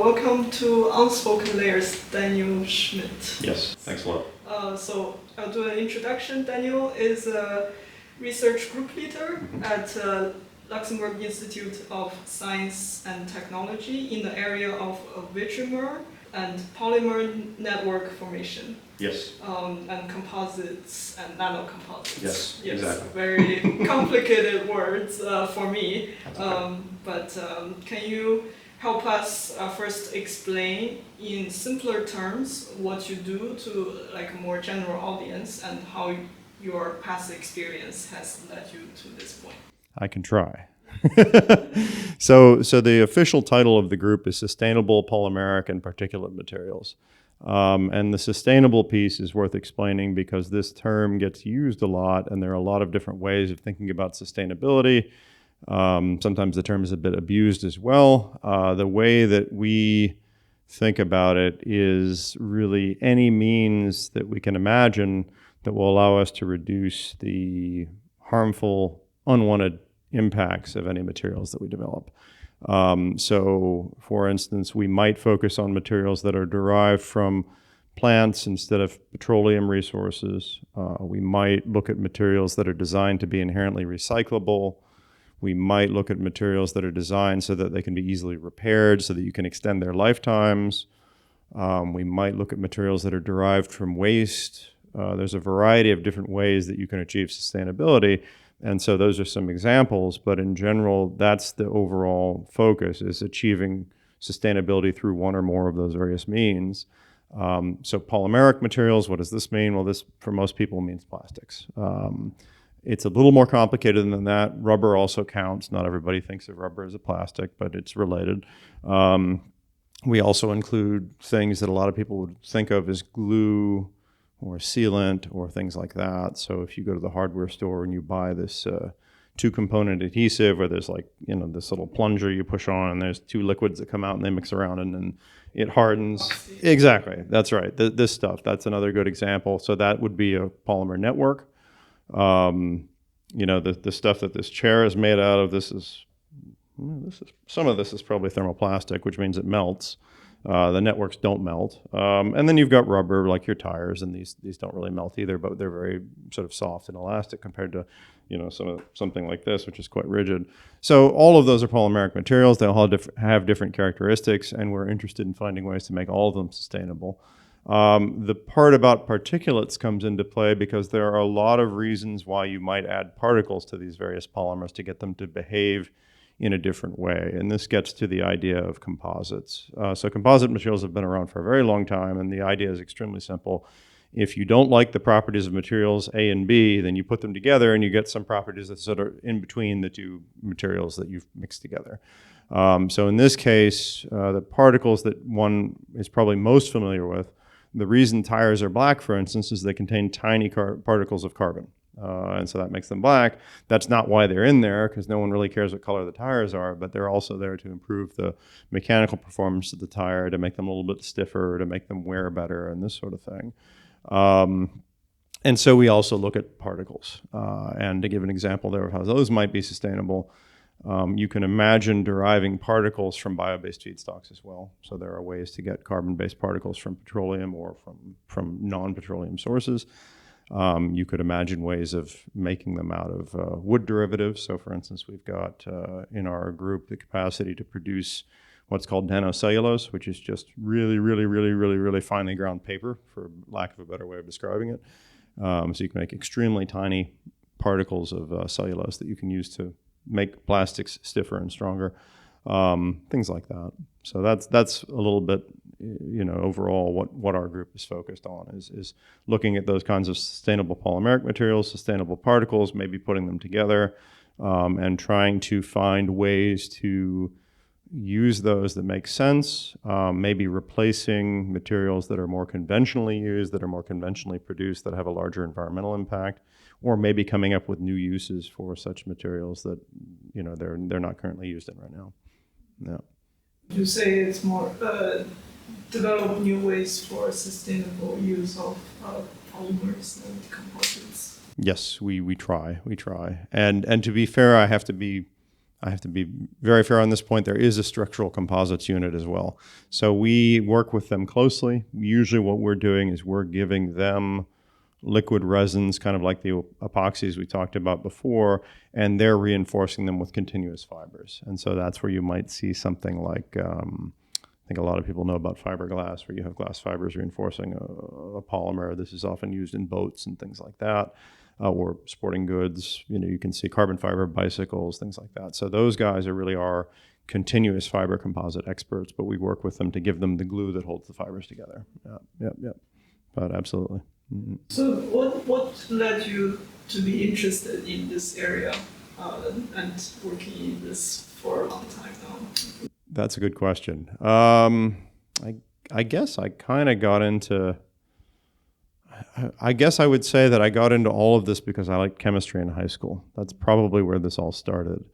welcome to Unspoken Layers, Daniel Schmidt. Yes, thanks a lot. So I'll do an introduction. Daniel is a research group leader at Luxembourg Institute of Science and Technology in the area of Vitrimer and polymer network formation. Yes. And composites and nanocomposites. Yes, exactly. Very complicated words for me. Okay. But can you help us first explain in simpler terms what you do to like a more general audience and how your past experience has led you to this point? I can try. So the official title of the group is Sustainable Polymeric and Particulate Materials. And the sustainable piece is worth explaining because this term gets used a lot, and there are a lot of different ways of thinking about sustainability. Sometimes the term is a bit abused as well. The way that we think about it is really any means that we can imagine that will allow us to reduce the harmful, unwanted impacts of any materials that we develop. So, for instance, we might focus on materials that are derived from plants instead of petroleum resources. We might look at materials that are designed to be inherently recyclable. We might look at materials that are designed so that they can be easily repaired so that you can extend their lifetimes. We might look at materials that are derived from waste. There's a variety of different ways that you can achieve sustainability. And so those are some examples, but in general, that's the overall focus, is achieving sustainability through one or more of those various means. So polymeric materials, what does this mean? Well, this for most people means plastics. It's a little more complicated than that. Rubber also counts. Not everybody thinks of rubber as a plastic, but it's related. We also include things that a lot of people would think of as glue or sealant or things like that. So if you go to the hardware store and you buy this two-component adhesive where there's like, this little plunger you push on and there's two liquids that come out and they mix around and then it hardens. Exactly, that's right. This stuff, that's another good example. So that would be a polymer network. The stuff that this chair is made out of, some of this is probably thermoplastic, which means it melts. The networks don't melt. And then you've got rubber, like your tires, and these don't really melt either, but they're very sort of soft and elastic compared to, something like this, which is quite rigid. So all of those are polymeric materials. They all have different characteristics, and we're interested in finding ways to make all of them sustainable. The part about particulates comes into play because there are a lot of reasons why you might add particles to these various polymers to get them to behave in a different way. And this gets to the idea of composites. So composite materials have been around for a very long time, and the idea is extremely simple. If you don't like the properties of materials A and B, then you put them together and you get some properties that sort of in between the two materials that you've mixed together. So in this case, the particles that one is probably most familiar with, the reason tires are black, for instance, is they contain tiny particles of carbon. And so that makes them black. That's not why they're in there, because no one really cares what color the tires are, but they're also there to improve the mechanical performance of the tire, to make them a little bit stiffer, to make them wear better, and this sort of thing. And so we also look at particles. And to give an example there of how those might be sustainable, you can imagine deriving particles from bio-based feedstocks as well. So there are ways to get carbon-based particles from petroleum or from non-petroleum sources. You could imagine ways of making them out of wood derivatives. So for instance, we've got in our group the capacity to produce what's called nanocellulose, which is just really, really, really, really, really finely ground paper, for lack of a better way of describing it. So you can make extremely tiny particles of cellulose that you can use to make plastics stiffer and stronger, things like that. So that's a little bit, overall what our group is focused on is looking at those kinds of sustainable polymeric materials, sustainable particles, maybe putting them together, and trying to find ways to use those that make sense, maybe replacing materials that are more conventionally used, that are more conventionally produced, that have a larger environmental impact, or maybe coming up with new uses for such materials that they're not currently used in right now. Yeah. You say it's more develop new ways for sustainable use of polymers and composites. Yes, we try. And to be fair, I have I have to be very fair on this point. There is a structural composites unit as well. So we work with them closely. Usually what we're doing is we're giving them liquid resins, kind of like the epoxies we talked about before, and they're reinforcing them with continuous fibers. And so that's where you might see something like, I think a lot of people know about fiberglass, where you have glass fibers reinforcing a polymer. This is often used in boats and things like that, or sporting goods. You know, you can see carbon fiber bicycles, things like that. So those guys really are continuous fiber composite experts, but we work with them to give them the glue that holds the fibers together. Yeah. But absolutely. Mm-hmm. So what led you to be interested in this area and working in this for a long time now? That's a good question. I guess I kind of got into, I guess I would say that I got into all of this because I liked chemistry in high school. That's probably where this all started.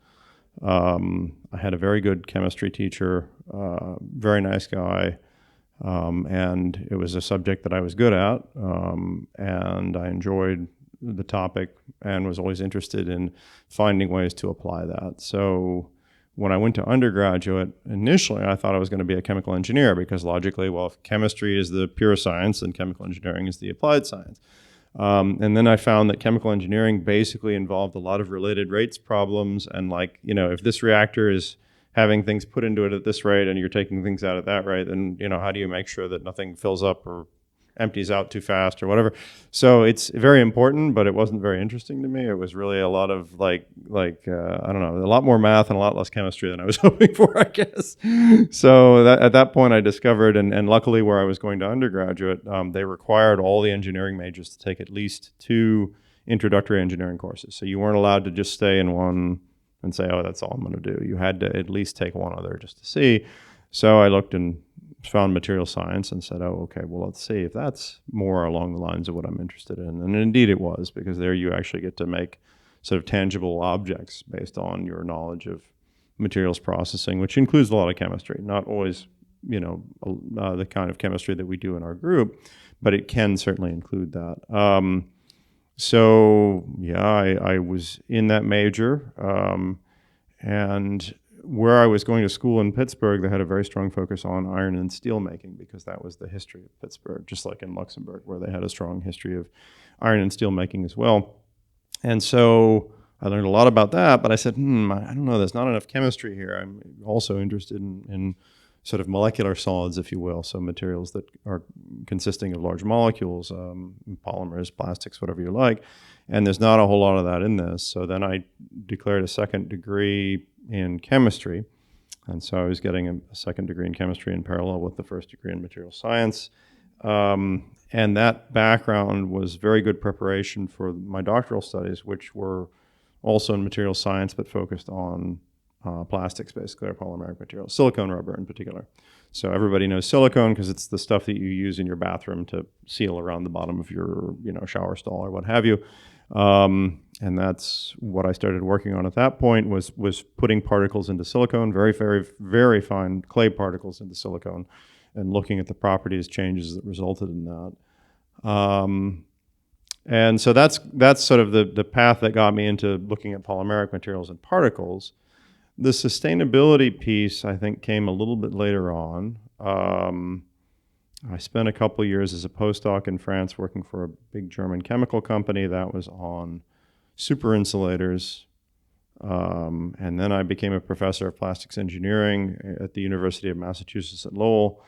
I had a very good chemistry teacher, very nice guy, and it was a subject that I was good at, and I enjoyed the topic and was always interested in finding ways to apply that. So when I went to undergraduate, initially I thought I was going to be a chemical engineer because logically, well, if chemistry is the pure science, then chemical engineering is the applied science. And then I found that chemical engineering basically involved a lot of related rates problems. And like, you know, if this reactor is having things put into it at this rate and you're taking things out at that rate, then, you know, how do you make sure that nothing fills up or empties out too fast or whatever? So it's very important, but it wasn't very interesting to me. It was really a lot of I don't know, a lot more math and a lot less chemistry than I was hoping for, I guess. So at that point I discovered, and luckily where I was going to undergraduate, they required all the engineering majors to take at least 2 introductory engineering courses. So you weren't allowed to just stay in one and say, oh, that's all I'm going to do. You had to at least take one other just to see. So I looked and found material science and said, oh, okay, well, let's see if that's more along the lines of what I'm interested in. And indeed it was, because there you actually get to make sort of tangible objects based on your knowledge of materials processing, which includes a lot of chemistry, not always, you know, the kind of chemistry that we do in our group, but it can certainly include that. So yeah, I was in that major, and where I was going to school in Pittsburgh, they had a very strong focus on iron and steel making because that was the history of Pittsburgh, just like in Luxembourg, where they had a strong history of iron and steel making as well. And so I learned a lot about that, but I said, I don't know, there's not enough chemistry here. I'm also interested in sort of molecular solids, if you will, so materials that are consisting of large molecules, polymers, plastics, whatever you like. And there's not a whole lot of that in this. So then I declared a second degree in chemistry. And so I was getting a second degree in chemistry in parallel with the first degree in material science. And that background was very good preparation for my doctoral studies, which were also in material science, but focused on plastics, basically, or polymeric materials, silicone rubber in particular. So everybody knows silicone because it's the stuff that you use in your bathroom to seal around the bottom of your, shower stall or what have you. And that's what I started working on at that point was putting particles into silicone, very, very, very fine clay particles into silicone, and looking at the properties changes that resulted in that. And so that's sort of the path that got me into looking at polymeric materials and particles. The sustainability piece, I think, came a little bit later on. I spent a couple of years as a postdoc in France working for a big German chemical company that was on super insulators. And then I became a professor of plastics engineering at the University of Massachusetts at Lowell.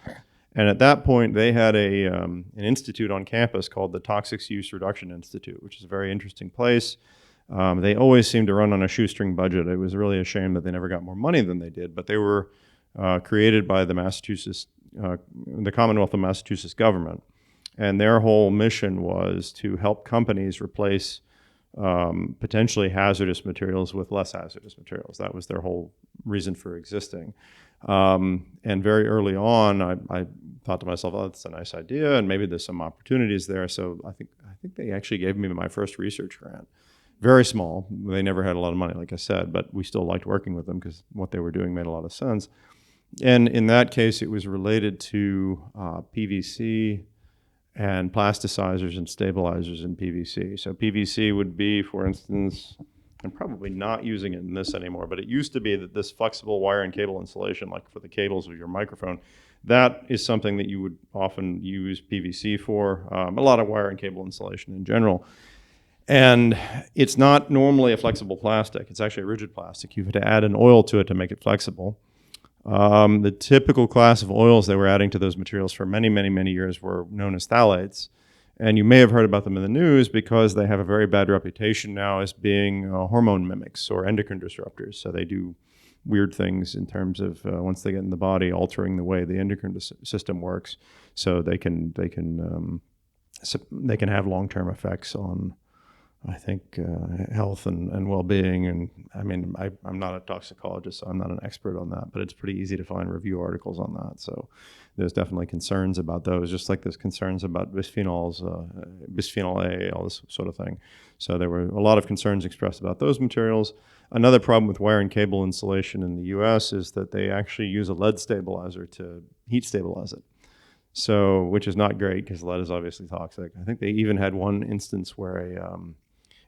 And at that point, they had an institute on campus called the Toxics Use Reduction Institute, which is a very interesting place. They always seemed to run on a shoestring budget. It was really a shame that they never got more money than they did, but they were created by the Commonwealth of Massachusetts government. And their whole mission was to help companies replace potentially hazardous materials with less hazardous materials. That was their whole reason for existing. And very early on, I thought to myself, oh, that's a nice idea, and maybe there's some opportunities there. So I think they actually gave me my first research grant. Very small. They never had a lot of money, like I said, but we still liked working with them because what they were doing made a lot of sense. And in that case, it was related to PVC and plasticizers and stabilizers in PVC. So PVC would be, for instance, I'm probably not using it in this anymore, but it used to be that this flexible wire and cable insulation, like for the cables of your microphone, that is something that you would often use PVC for, a lot of wire and cable insulation in general. And it's not normally a flexible plastic. It's actually a rigid plastic. You have to add an oil to it to make it flexible. The typical class of oils they were adding to those materials for many, many, many years were known as phthalates. And you may have heard about them in the news because they have a very bad reputation now as being hormone mimics or endocrine disruptors. So they do weird things in terms of once they get in the body, altering the way the endocrine system works. So they can have long-term effects on, I think, health and well-being. And I mean, I'm not a toxicologist, so I'm not an expert on that, but it's pretty easy to find review articles on that. So there's definitely concerns about those, just like there's concerns about bisphenols, bisphenol A, all this sort of thing. So there were a lot of concerns expressed about those materials. Another problem with wire and cable insulation in the US is that they actually use a lead stabilizer to heat stabilize it. So, which is not great because lead is obviously toxic. I think they even had one instance where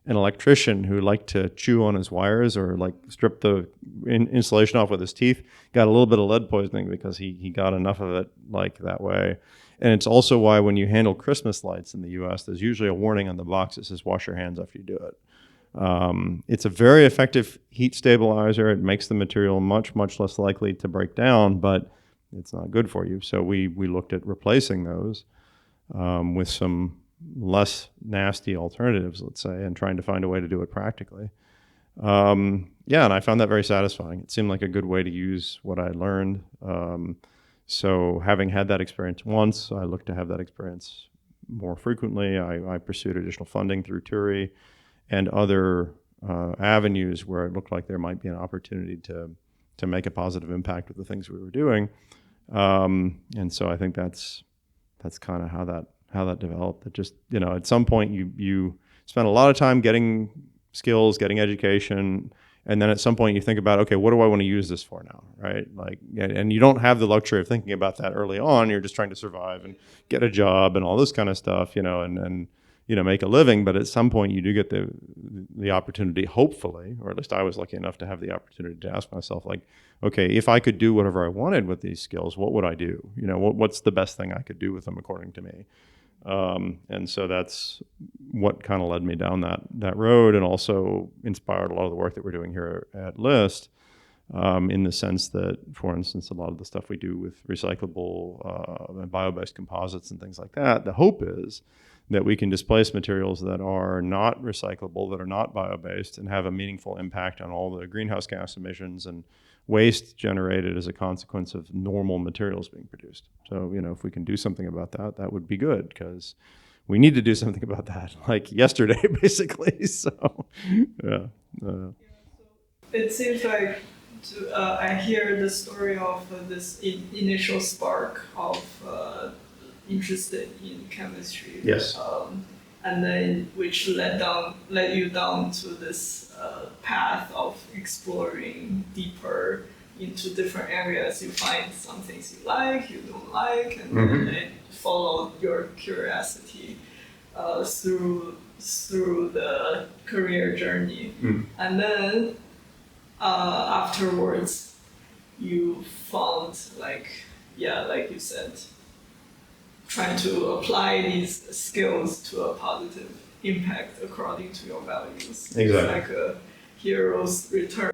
an electrician who liked to chew on his wires or like strip the insulation off with his teeth got a little bit of lead poisoning because he got enough of it like that way. And it's also why when you handle Christmas lights in the US, there's usually a warning on the box that says wash your hands after you do it. It's a very effective heat stabilizer. It makes the material much, much less likely to break down, but it's not good for you. So we looked at replacing those with some less nasty alternatives, let's say, and trying to find a way to do it practically. Yeah, and I found that very satisfying. It seemed like a good way to use what I learned. So having had that experience once, I looked to have that experience more frequently. I pursued additional funding through TURI and other avenues where it looked like there might be an opportunity to make a positive impact with the things we were doing. And so I think that's kind of how that developed. That just, at some point you spend a lot of time getting skills, getting education, and then at some point you think about, okay, what do I want to use this for now, right? Like, and you don't have the luxury of thinking about that early on. You're just trying to survive and get a job and all this kind of stuff, and make a living. But at some point you do get the opportunity, hopefully, or at least I was lucky enough to have the opportunity to ask myself, like, okay, if I could do whatever I wanted with these skills, what would I do? What's the best thing I could do with them according to me? And so that's what kind of led me down that road, and also inspired a lot of the work that we're doing here at LIST, in the sense that, for instance, a lot of the stuff we do with recyclable and bio-based composites and things like that, the hope is that we can displace materials that are not recyclable, that are not bio-based, and have a meaningful impact on all the greenhouse gas emissions and waste generated as a consequence of normal materials being produced. So, if we can do something about that, that would be good, because we need to do something about that, like yesterday, basically. So, yeah. It seems like I hear the story of this initial spark of interested in chemistry. Yes. And then which led you down to this path of exploring deeper into different areas. You find some things you like, you don't like, and then follow your curiosity through the career journey. And then afterwards, you found like you said, trying to apply these skills to a positive impact according to your values. Exactly. It's like a hero's return.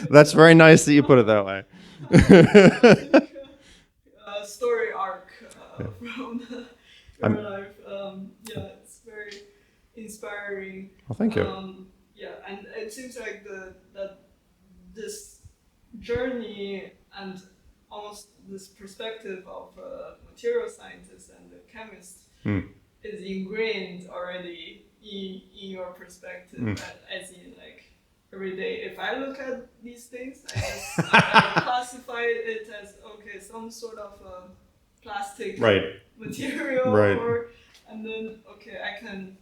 That's very nice that you put it that way. Story arc from your life. It's very inspiring. Well, thank you. And it seems like that this journey and almost this perspective of a material scientist and a chemist is ingrained already in your perspective, as in like every day. If I look at these things, I classify it as some sort of plastic material, and then I can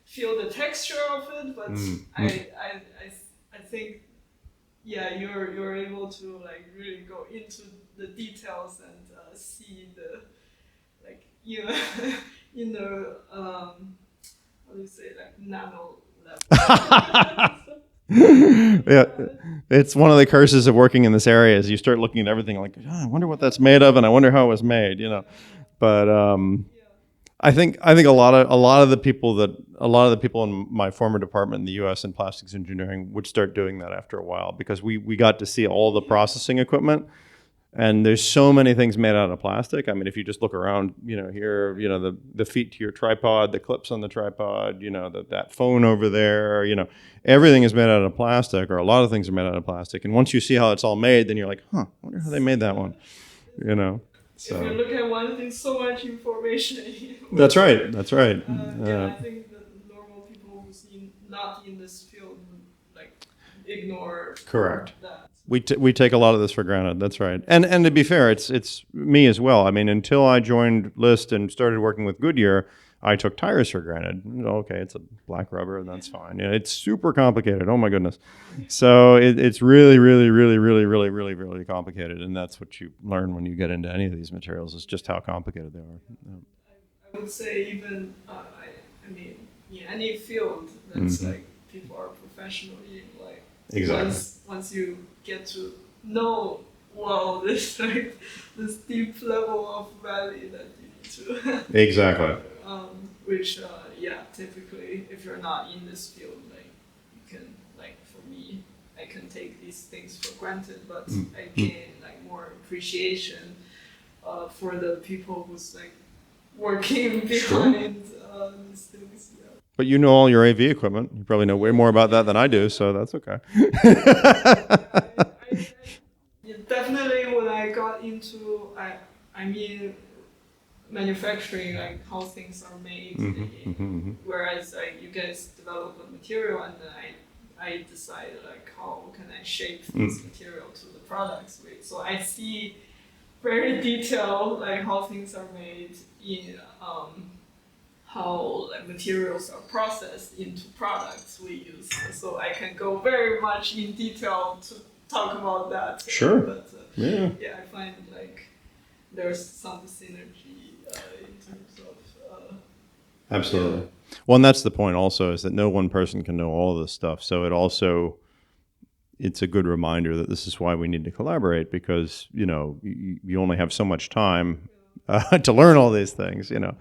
feel the texture of it, but I think you're able to like really go into the details and see the how do you say, like nano that. Yeah, it's one of the curses of working in this area is you start looking at everything like, oh, I wonder what that's made of, and I wonder how it was made, you know. But I think a lot of the people in my former department in the U.S. in plastics engineering would start doing that after a while, because we got to see all the processing equipment. And there's so many things made out of plastic. I mean, if you just look around, you know, here, you know, the feet to your tripod, the clips on the tripod, you know, that phone over there, you know, everything is made out of plastic, or a lot of things are made out of plastic. And once you see how it's all made, then you're like, I wonder how they made that one, you know. So. If you look at one thing, so much information. That's right. I think the normal people who's not in this field would like ignore. Correct. That. We take a lot of this for granted. That's right. And to be fair, it's me as well. I mean, until I joined List and started working with Goodyear, I took tires for granted. Okay, it's a black rubber, and that's fine. You know, it's super complicated. Oh my goodness. So it's really, really, really, really, really, really, really complicated, and that's what you learn when you get into any of these materials, is just how complicated they are. Yeah. I would say even I mean, in any field that's like people are professionally like exactly. Once you get to know this like this deep level of value that you need to exactly. Which typically if you're not in this field, like you can, like for me, I can take these things for granted, but I gain like more appreciation for the people who's like working behind these things. Yeah. But you know all your AV equipment. You probably know way more about that than I do, so that's okay. Definitely when I got into, I mean, manufacturing, like how things are made, whereas like you guys develop a material and then I decide like how can I shape this material to the products. So I see very detailed like how things are made in how like materials are processed into products we use. So I can go very much in detail to talk about that. Sure. But I find like there's some synergy in terms of. Absolutely. Well, and that's the point also, is that no one person can know all of this stuff. So it's a good reminder that this is why we need to collaborate, because, you know, you only have so much time to learn all these things, you know.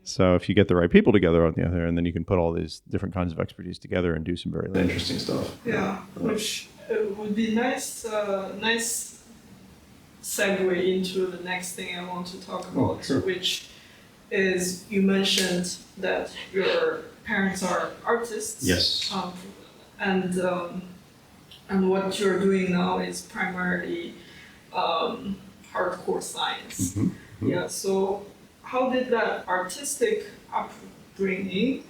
So if you get the right people together on the other end, then you can put all these different kinds of expertise together and do some very interesting stuff. Yeah, which would be nice segue into the next thing I want to talk about, which is you mentioned that your parents are artists. Yes. And what you're doing now is primarily hardcore science. Yeah. So how did that artistic upbringing,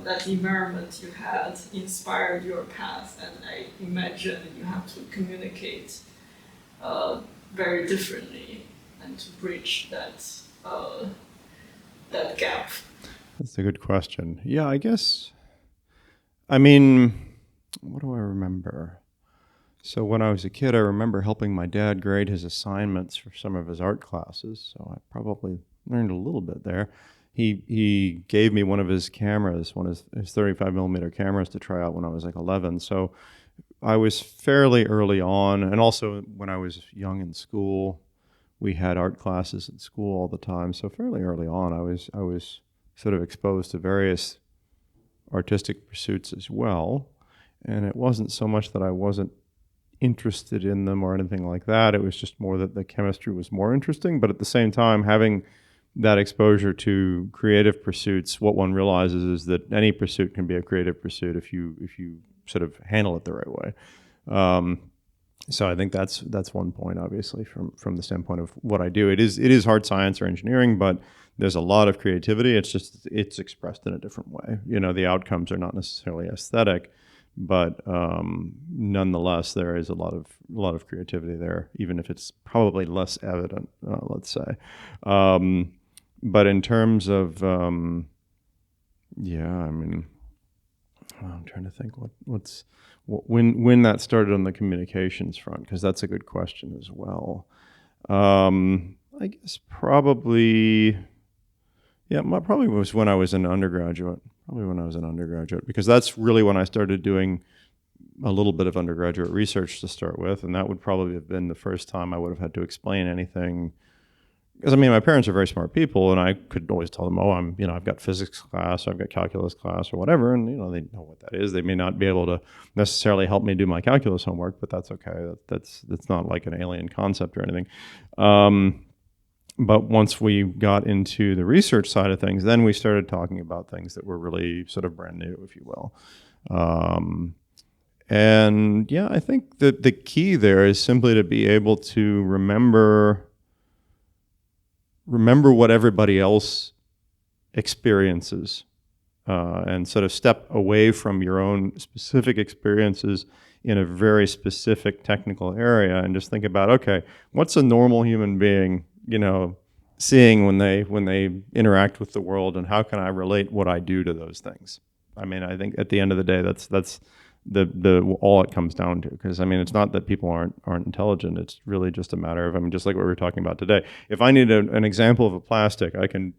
that environment you had, inspired your path? And I imagine you have to communicate very differently and to bridge that gap. That's a good question. Yeah, I guess. I mean, what do I remember? So when I was a kid, I remember helping my dad grade his assignments for some of his art classes. So I probably learned a little bit there. He gave me one of his cameras, one of his 35 millimeter cameras to try out when I was like 11. So I was fairly early on, and also when I was young in school, we had art classes at school all the time. So fairly early on, I was sort of exposed to various artistic pursuits as well. And it wasn't so much that I wasn't interested in them or anything like that. It was just more that the chemistry was more interesting. But at the same time, having that exposure to creative pursuits, what one realizes is that any pursuit can be a creative pursuit if you sort of handle it the right way. So I think that's one point, obviously, from the standpoint of what I do. It is hard science or engineering, but there's a lot of creativity. It's expressed in a different way. You know, the outcomes are not necessarily aesthetic, but nonetheless, there is a lot of creativity there, even if it's probably less evident, let's say. But in terms of, I mean, I'm trying to think when that started on the communications front, because that's a good question as well. I guess probably was when I was an undergraduate. probably when I was an undergraduate, because that's really when I started doing a little bit of undergraduate research to start with, and that would probably have been the first time I would have had to explain anything. Because I mean, my parents are very smart people, and I could always tell them, "Oh, I've got physics class, or I've got calculus class, or whatever," and they know what that is. They may not be able to necessarily help me do my calculus homework, but that's okay. That's not like an alien concept or anything. But once we got into the research side of things, then we started talking about things that were really sort of brand new, if you will. And yeah, I think that the key there is simply to be able to remember what everybody else experiences, and sort of step away from your own specific experiences in a very specific technical area and just think about, okay, what's a normal human being, seeing when they interact with the world, and how can I relate what I do to those things? I mean, I think at the end of the day, that's the all it comes down to. Because I mean, it's not that people aren't intelligent. It's really just a matter of, just like what we were talking about today. If I need an example of a plastic, I can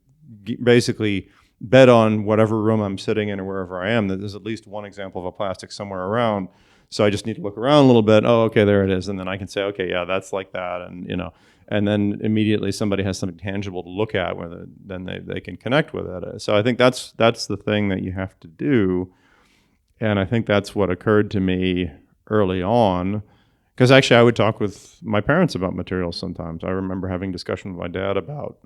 basically bet on whatever room I'm sitting in or wherever I am that there's at least one example of a plastic somewhere around. So I just need to look around a little bit. Oh, okay, there it is, and then I can say, okay, yeah, that's like that, and then immediately somebody has something tangible to look at, where then they can connect with it. So I think that's the thing that you have to do. And I think that's what occurred to me early on, because actually I would talk with my parents about materials sometimes. I remember having a discussion with my dad about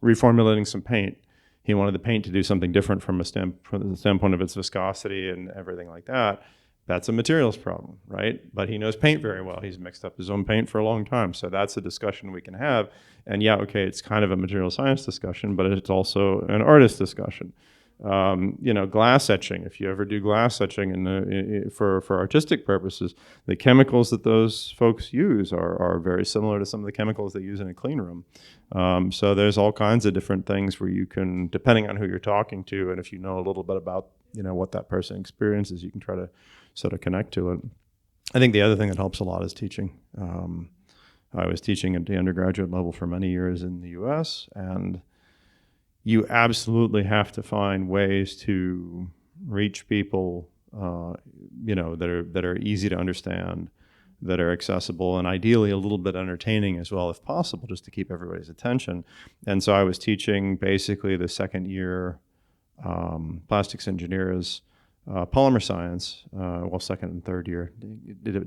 reformulating some paint. He wanted the paint to do something different from the standpoint of its viscosity and everything like that. That's a materials problem, right? But he knows paint very well. He's mixed up his own paint for a long time. So that's a discussion we can have. And yeah, okay, it's kind of a material science discussion, but it's also an artist discussion. Glass etching. If you ever do glass etching for artistic purposes, the chemicals that those folks use are very similar to some of the chemicals they use in a clean room. So there's all kinds of different things where you can, depending on who you're talking to, and if you know a little bit about what that person experiences, you can try to sort of connect to it. I think the other thing that helps a lot is teaching. I was teaching at the undergraduate level for many years in the U.S., and you absolutely have to find ways to reach people, that are easy to understand, that are accessible, and ideally a little bit entertaining as well, if possible, just to keep everybody's attention. And so I was teaching basically the second year plastics engineers, polymer science, second and third year,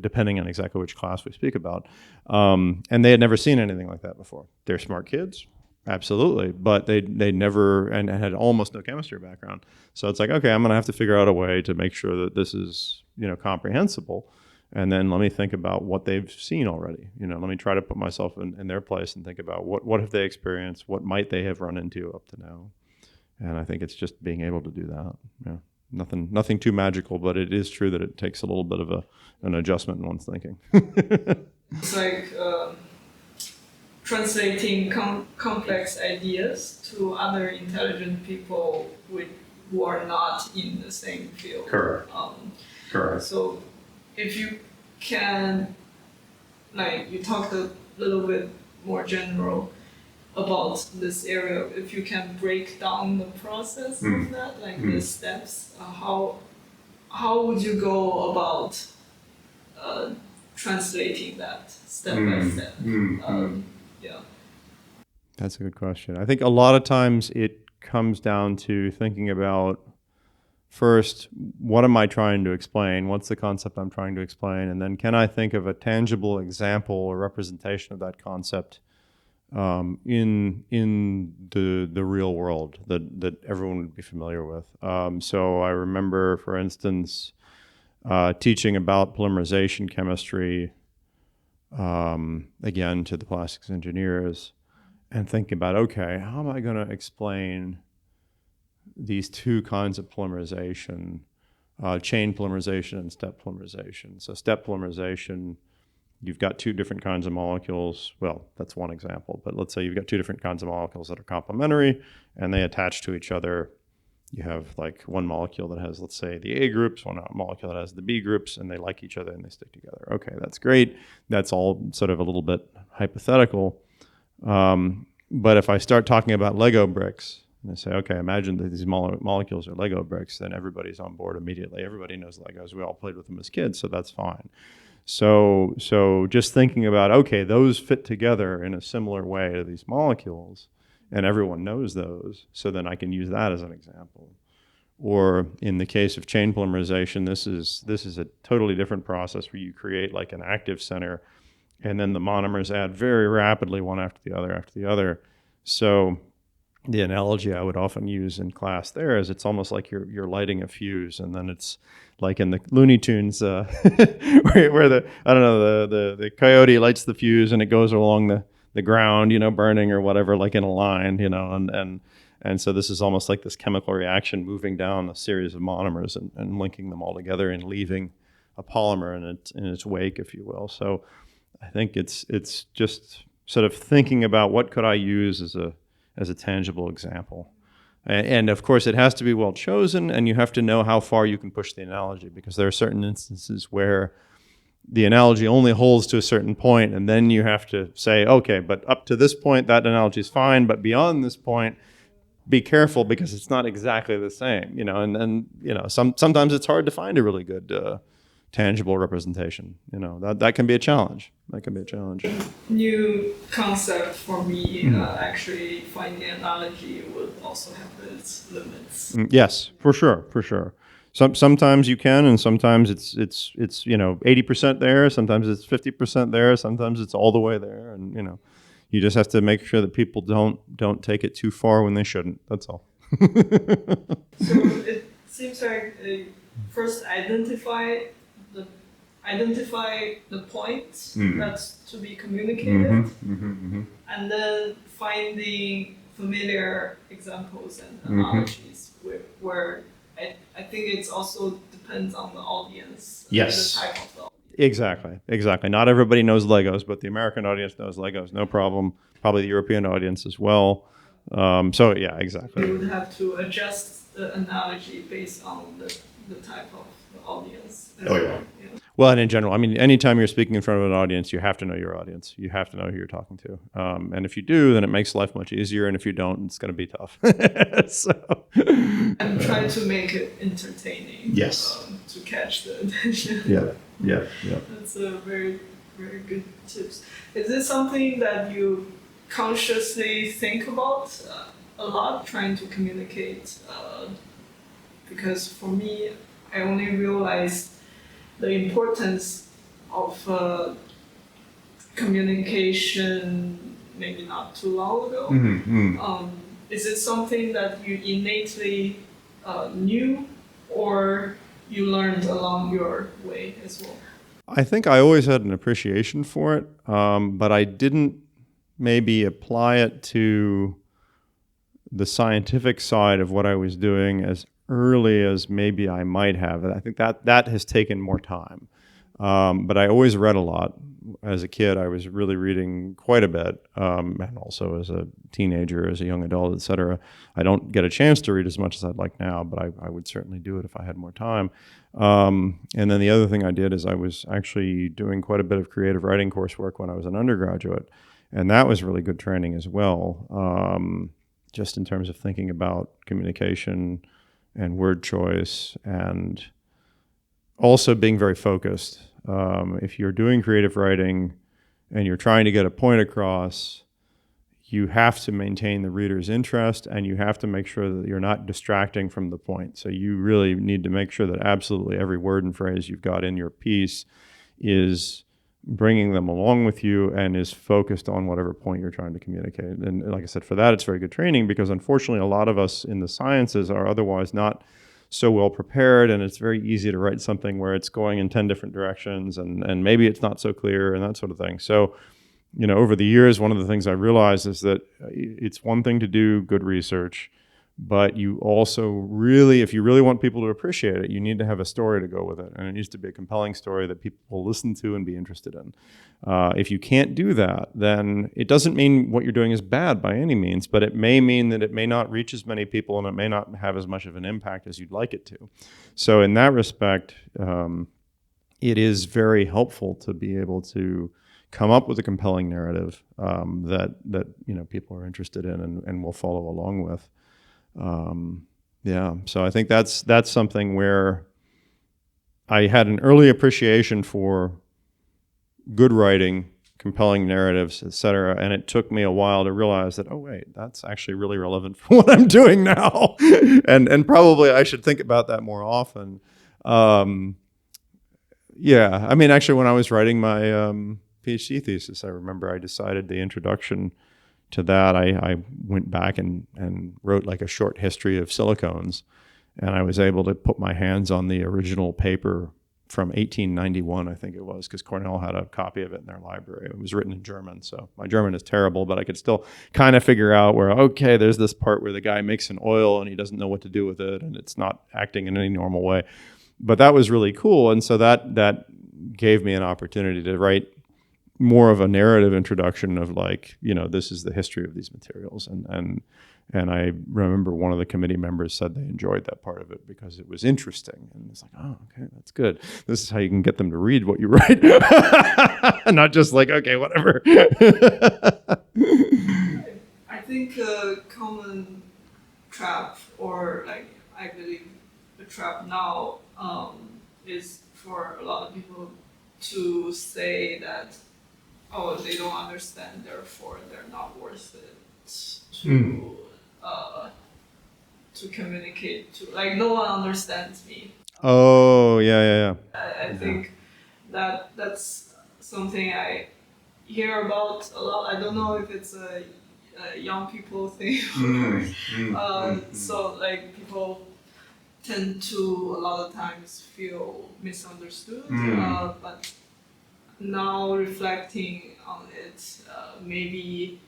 depending on exactly which class we speak about. And they had never seen anything like that before. They're smart kids. Absolutely, but they never, and had almost no chemistry background. So it's like, okay, I'm going to have to figure out a way to make sure that this is, comprehensible. And then let me think about what they've seen already. Let me try to put myself in their place and think about what have they experienced, what might they have run into up to now. And I think it's just being able to do that. Yeah, nothing too magical, but it is true that it takes a little bit of an adjustment in one's thinking. It's like translating complex ideas to other intelligent people who are not in the same field. Correct. Correct. So if you can, you talked a little bit more general about this area, if you can break down the process of that, the steps, how would you go about translating that step by step? Yeah. That's a good question. I think a lot of times it comes down to thinking about, first, what am I trying to explain? What's the concept I'm trying to explain? And then can I think of a tangible example or representation of that concept in the real world that everyone would be familiar with? So I remember, for instance, teaching about polymerization chemistry, again, to the plastics engineers, and thinking about, okay, how am I going to explain these two kinds of polymerization, chain polymerization and step polymerization. So step polymerization, you've got two different kinds of molecules. Well, that's one example, but let's say you've got two different kinds of molecules that are complementary and they attach to each other. You have one molecule that has, let's say, the A groups, one molecule that has the B groups, and they like each other and they stick together. Okay, that's great. That's all sort of a little bit hypothetical. But if I start talking about Lego bricks, And I say, okay, imagine that these molecules are Lego bricks, then everybody's on board immediately. Everybody knows Legos. We all played with them as kids, so that's fine. So just thinking about, okay, those fit together in a similar way to these molecules, and everyone knows those, so then I can use that as an example. Or in the case of chain polymerization, this is a totally different process where you create like an active center, and then the monomers add very rapidly one after the other. So the analogy I would often use in class there is it's almost like you're lighting a fuse, and then it's like in the Looney Tunes where the coyote lights the fuse and it goes along the ground, burning or whatever, like in a line, and so this is almost like this chemical reaction moving down a series of monomers and linking them all together and leaving a polymer in its wake, if you will. So I think it's just sort of thinking about what could I use as a tangible example. And of course, it has to be well chosen, and you have to know how far you can push the analogy, because there are certain instances where the analogy only holds to a certain point, and then you have to say, okay, but up to this point, that analogy is fine, but beyond this point, be careful because it's not exactly the same, and sometimes it's hard to find a really good tangible representation. That can be a challenge. New concept for me, actually finding analogy would also have its limits. Yes, for sure. Sometimes you can, and sometimes it's 80% there, sometimes it's 50% there, sometimes it's all the way there, and you just have to make sure that people don't take it too far when they shouldn't. That's all. So it seems like first identify the point that's to be communicated, and then finding familiar examples and analogies where I think it also depends on the audience. Yes. The type of the audience. Exactly. Not everybody knows Legos, but the American audience knows Legos, no problem. Probably the European audience as well. So yeah, exactly. You would have to adjust the analogy based on the type of the audience. Yeah. Well, and in general, anytime you're speaking in front of an audience, you have to know your audience. You have to know who you're talking to. And if you do, then it makes life much easier. And if you don't, it's going to be tough. And try to make it entertaining. Yes. To catch the attention. Yeah. That's a very, very good tips. Is this something that you consciously think about a lot, trying to communicate? Because for me, I only realized the importance of communication maybe not too long ago. Is it something that you innately knew, or you learned along your way as well? I think I always had an appreciation for it, but I didn't maybe apply it to the scientific side of what I was doing as early as maybe I might have. I think that has taken more time. But I always read a lot. As a kid, I was really reading quite a bit, and also as a teenager, as a young adult, et cetera. I don't get a chance to read as much as I'd like now, but I would certainly do it if I had more time. And then the other thing I did is I was actually doing quite a bit of creative writing coursework when I was an undergraduate, and that was really good training as well, just in terms of thinking about communication and word choice, and also being very focused. If you're doing creative writing and you're trying to get a point across, you have to maintain the reader's interest, and you have to make sure that you're not distracting from the point. So you really need to make sure that absolutely every word and phrase you've got in your piece is bringing them along with you and is focused on whatever point you're trying to communicate. And like I said, for that, it's very good training, because unfortunately, a lot of us in the sciences are otherwise not so well prepared, and it's very easy to write something where it's going in 10 different directions, and maybe it's not so clear and that sort of thing. So, over the years, one of the things I realized is that it's one thing to do good research, but you also really, if you really want people to appreciate it, you need to have a story to go with it. And it needs to be a compelling story that people will listen to and be interested in. If you can't do that, then it doesn't mean what you're doing is bad by any means, but it may mean that it may not reach as many people and it may not have as much of an impact as you'd like it to. So in that respect, it is very helpful to be able to come up with a compelling narrative that people are interested in and will follow along with. Yeah, so I think that's something where I had an early appreciation for good writing, compelling narratives, etc. And it took me a while to realize that, oh wait, that's actually really relevant for what I'm doing now, and probably I should think about that more often. Yeah, I mean, actually, when I was writing my PhD thesis, I remember I decided the introduction to that. I went back and wrote like a short history of silicones, and I was able to put my hands on the original paper from 1891, I think it was, because Cornell had a copy of it in their library. It was written in German, so my German is terrible, but I could still kind of figure out where, okay, there's this part where the guy makes an oil and he doesn't know what to do with it, and it's not acting in any normal way. But that was really cool, and so that gave me an opportunity to write more of a narrative introduction of like, this is the history of these materials. And I remember one of the committee members said they enjoyed that part of it because it was interesting. And it's like, oh, okay, that's good. This is how you can get them to read what you write. Not just like, okay, whatever. I think a common trap, or like I believe the trap now, is for a lot of people to say that, oh, they don't understand, therefore they're not worth it to communicate to. Like, no one understands me. Oh, yeah. I think that's something I hear about a lot. I don't know if it's a young people thing. So like people tend to a lot of times feel misunderstood, but now reflecting on it, maybe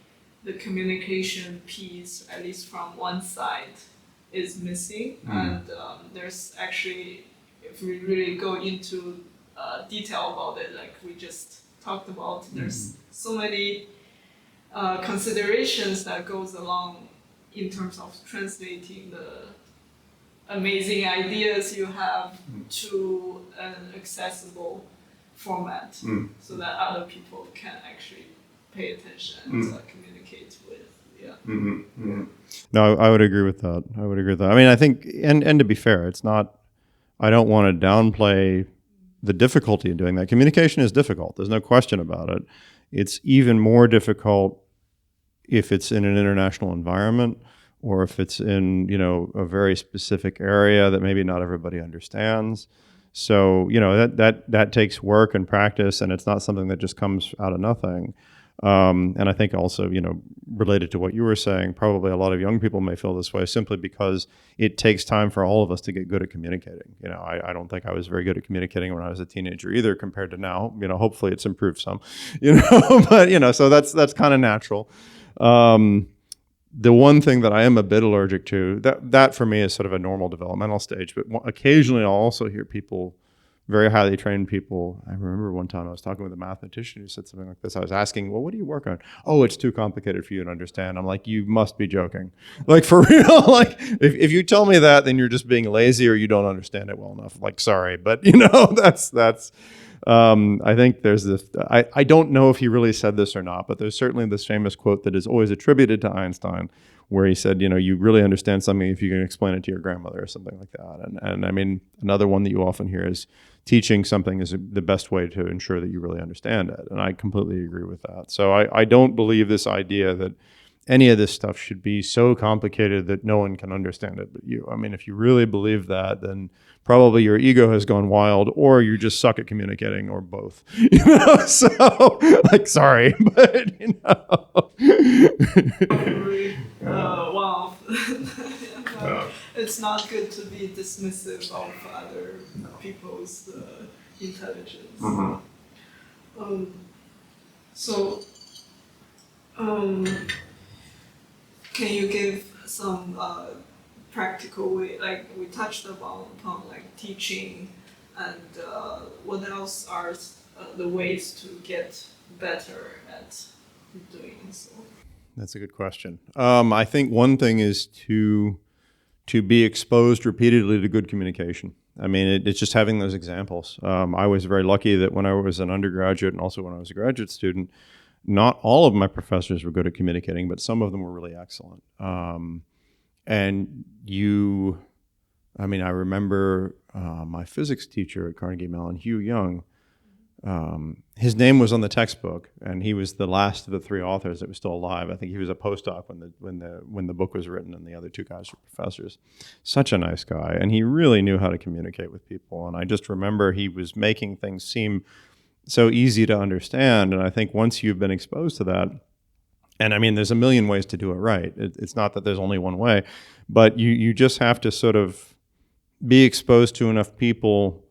the communication piece, at least from one side, is missing. And there's actually, if we really go into detail about it, like we just talked about, there's so many considerations that goes along in terms of translating the amazing ideas you have to an accessible format, so that other people can actually pay attention and communicate with. No, I would agree with that. I mean, I think, and to be fair, it's not, I don't want to downplay the difficulty in doing that. Communication is difficult. There's no question about it. It's even more difficult if it's in an international environment, or if it's in, a very specific area that maybe not everybody understands. So, that takes work and practice, and it's not something that just comes out of nothing. And I think also, related to what you were saying, probably a lot of young people may feel this way simply because it takes time for all of us to get good at communicating. I don't think I was very good at communicating when I was a teenager either compared to now. Hopefully it's improved some, but, so that's kind of natural. The one thing that I am a bit allergic to, that for me is sort of a normal developmental stage, but occasionally I'll also hear people, very highly trained people. I remember one time I was talking with a mathematician who said something like this. I was asking, well, what do you work on? Oh, it's too complicated for you to understand. I'm like, you must be joking. Like, for real? Like, if you tell me that, then you're just being lazy or you don't understand it well enough. Like, sorry, but that's I think there's this, I don't know if he really said this or not, but there's certainly this famous quote that is always attributed to Einstein, where he said, you really understand something if you can explain it to your grandmother or something like that. And I mean, another one that you often hear is teaching something is the best way to ensure that you really understand it. And I completely agree with that. So I don't believe this idea that any of this stuff should be so complicated that no one can understand it but you. I mean, if you really believe that, then probably your ego has gone wild, or you just suck at communicating, or both. So like, sorry, but Wow. It's not good to be dismissive of other people's intelligence. Can you give some practical way, like we touched upon like teaching, and what else are the ways to get better at doing so? That's a good question. I think one thing is to be exposed repeatedly to good communication. I mean, it's just having those examples. I was very lucky that when I was an undergraduate and also when I was a graduate student, not all of my professors were good at communicating, but some of them were really excellent. and you, I mean, I remember my physics teacher at Carnegie Mellon, Hugh Young. His name was on the textbook, and he was the last of the three authors that was still alive. I think he was a postdoc when the book was written, and the other two guys were professors. Such a nice guy, and he really knew how to communicate with people. And I just remember he was making things seem so easy to understand. And I think once you've been exposed to that, and I mean, there's a million ways to do it right. It's not that there's only one way, but you just have to sort of be exposed to enough people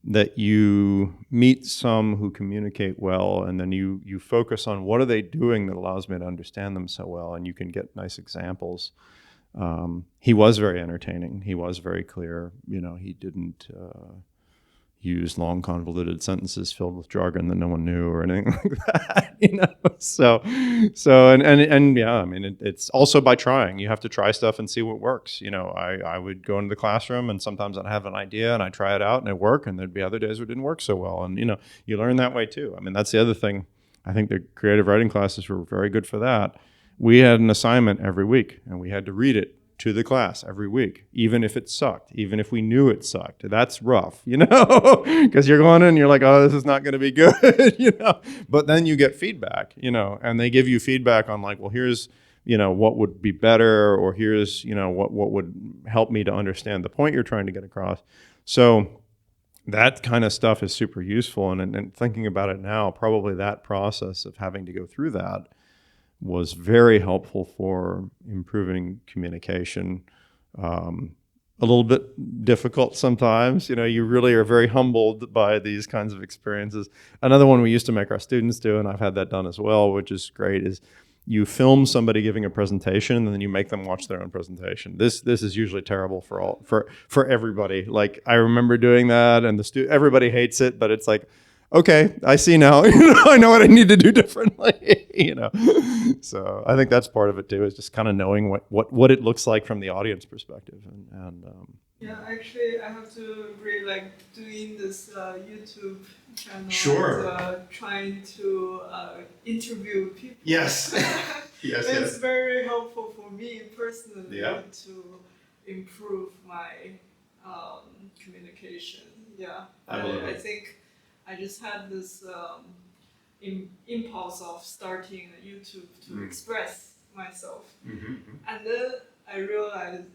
that you meet some who communicate well, and then you focus on what are they doing that allows me to understand them so well, and you can get nice examples. He was very entertaining. He was very clear. He didn't use long convoluted sentences filled with jargon that no one knew or anything like that. So yeah, I mean, it's also by trying. You have to try stuff and see what works. I would go into the classroom, and sometimes I'd have an idea and I try it out and it worked, and there'd be other days where it didn't work so well. And you learn that way too. I mean, that's the other thing. I think the creative writing classes were very good for that. We had an assignment every week, and we had to read it to the class every week, even if it sucked, even if we knew it sucked. That's rough, because you're going in and you're like, oh, this is not going to be good, But then you get feedback, and they give you feedback on like, well, here's, what would be better, or here's, what would help me to understand the point you're trying to get across. So that kind of stuff is super useful. And thinking about it now, probably that process of having to go through that was very helpful for improving communication. A little bit difficult sometimes. You really are very humbled by these kinds of experiences. Another one we used to make our students do, and I've had that done as well, which is great, is you film somebody giving a presentation, and then you make them watch their own presentation. This is usually terrible for everybody. Like, I remember doing that, and everybody hates it, but it's like, okay, I see now. I know what I need to do differently. So I think that's part of it too, is just kind of knowing what it looks like from the audience perspective. Yeah, actually, I have to agree. Like doing this YouTube channel, Sure. and trying to interview people. Yes. Yes. It's very helpful for me personally, Yeah. to improve my communication. Yeah, I believe it. I think I just had this impulse of starting a YouTube to express myself. Mm-hmm. And then I realized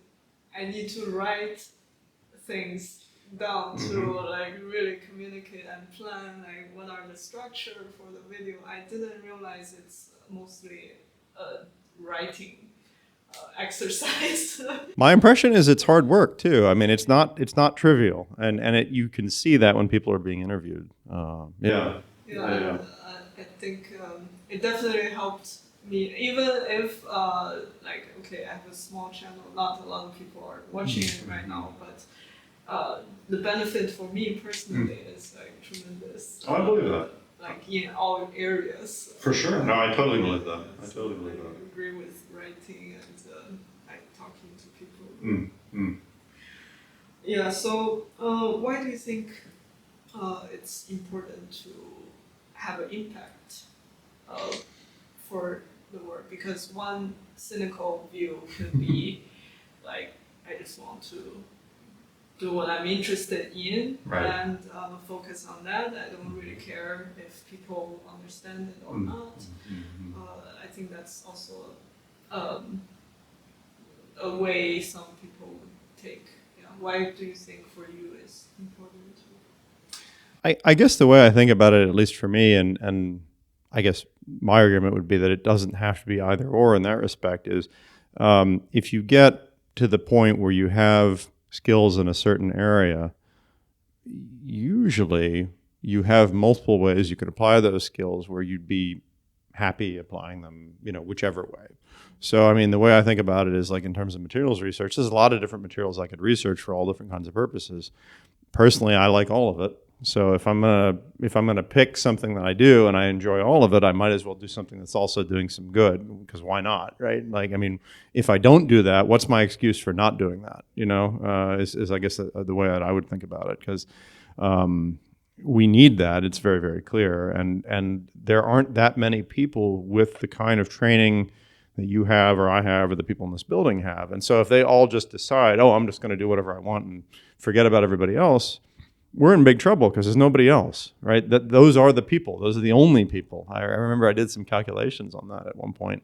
I need to write things down to like really communicate and plan like what are the structure for the video. I didn't realize it's mostly a writing exercise. My impression is it's hard work too. I mean, it's not trivial, and you can see that when people are being interviewed. Yeah. I think it definitely helped me, even if okay, I have a small channel, not a lot of people are watching it right now, but the benefit for me personally is like tremendous. Oh, I believe that. Like in all areas. For sure. No, I totally believe that. I agree with writing and like talking to people. Yeah. So why do you think it's important to have an impact for the work? Because one cynical view could be like, I just want to do what I'm interested in, right, and focus on that. I don't really care if people understand it or not. I think that's also a way some people would take. Yeah. Why do you think for you it's important? I guess the way I think about it, at least for me, and I guess my argument would be that it doesn't have to be either or in that respect, is if you get to the point where you have skills in a certain area, usually you have multiple ways you could apply those skills where you'd be happy applying them, whichever way. So, I mean, the way I think about it is like in terms of materials research, there's a lot of different materials I could research for all different kinds of purposes. Personally, I like all of it. So if I'm gonna pick something that I do and I enjoy all of it, I might as well do something that's also doing some good, because why not, right? Like, I mean, if I don't do that, what's my excuse for not doing that? Is I guess the way that I would think about it, because we need that. It's very, very clear, and there aren't that many people with the kind of training that you have or I have or the people in this building have. And so if they all just decide, oh, I'm just going to do whatever I want and forget about everybody else, we're in big trouble because there's nobody else, right? Those are the people. Those are the only people. I remember I did some calculations on that at one point,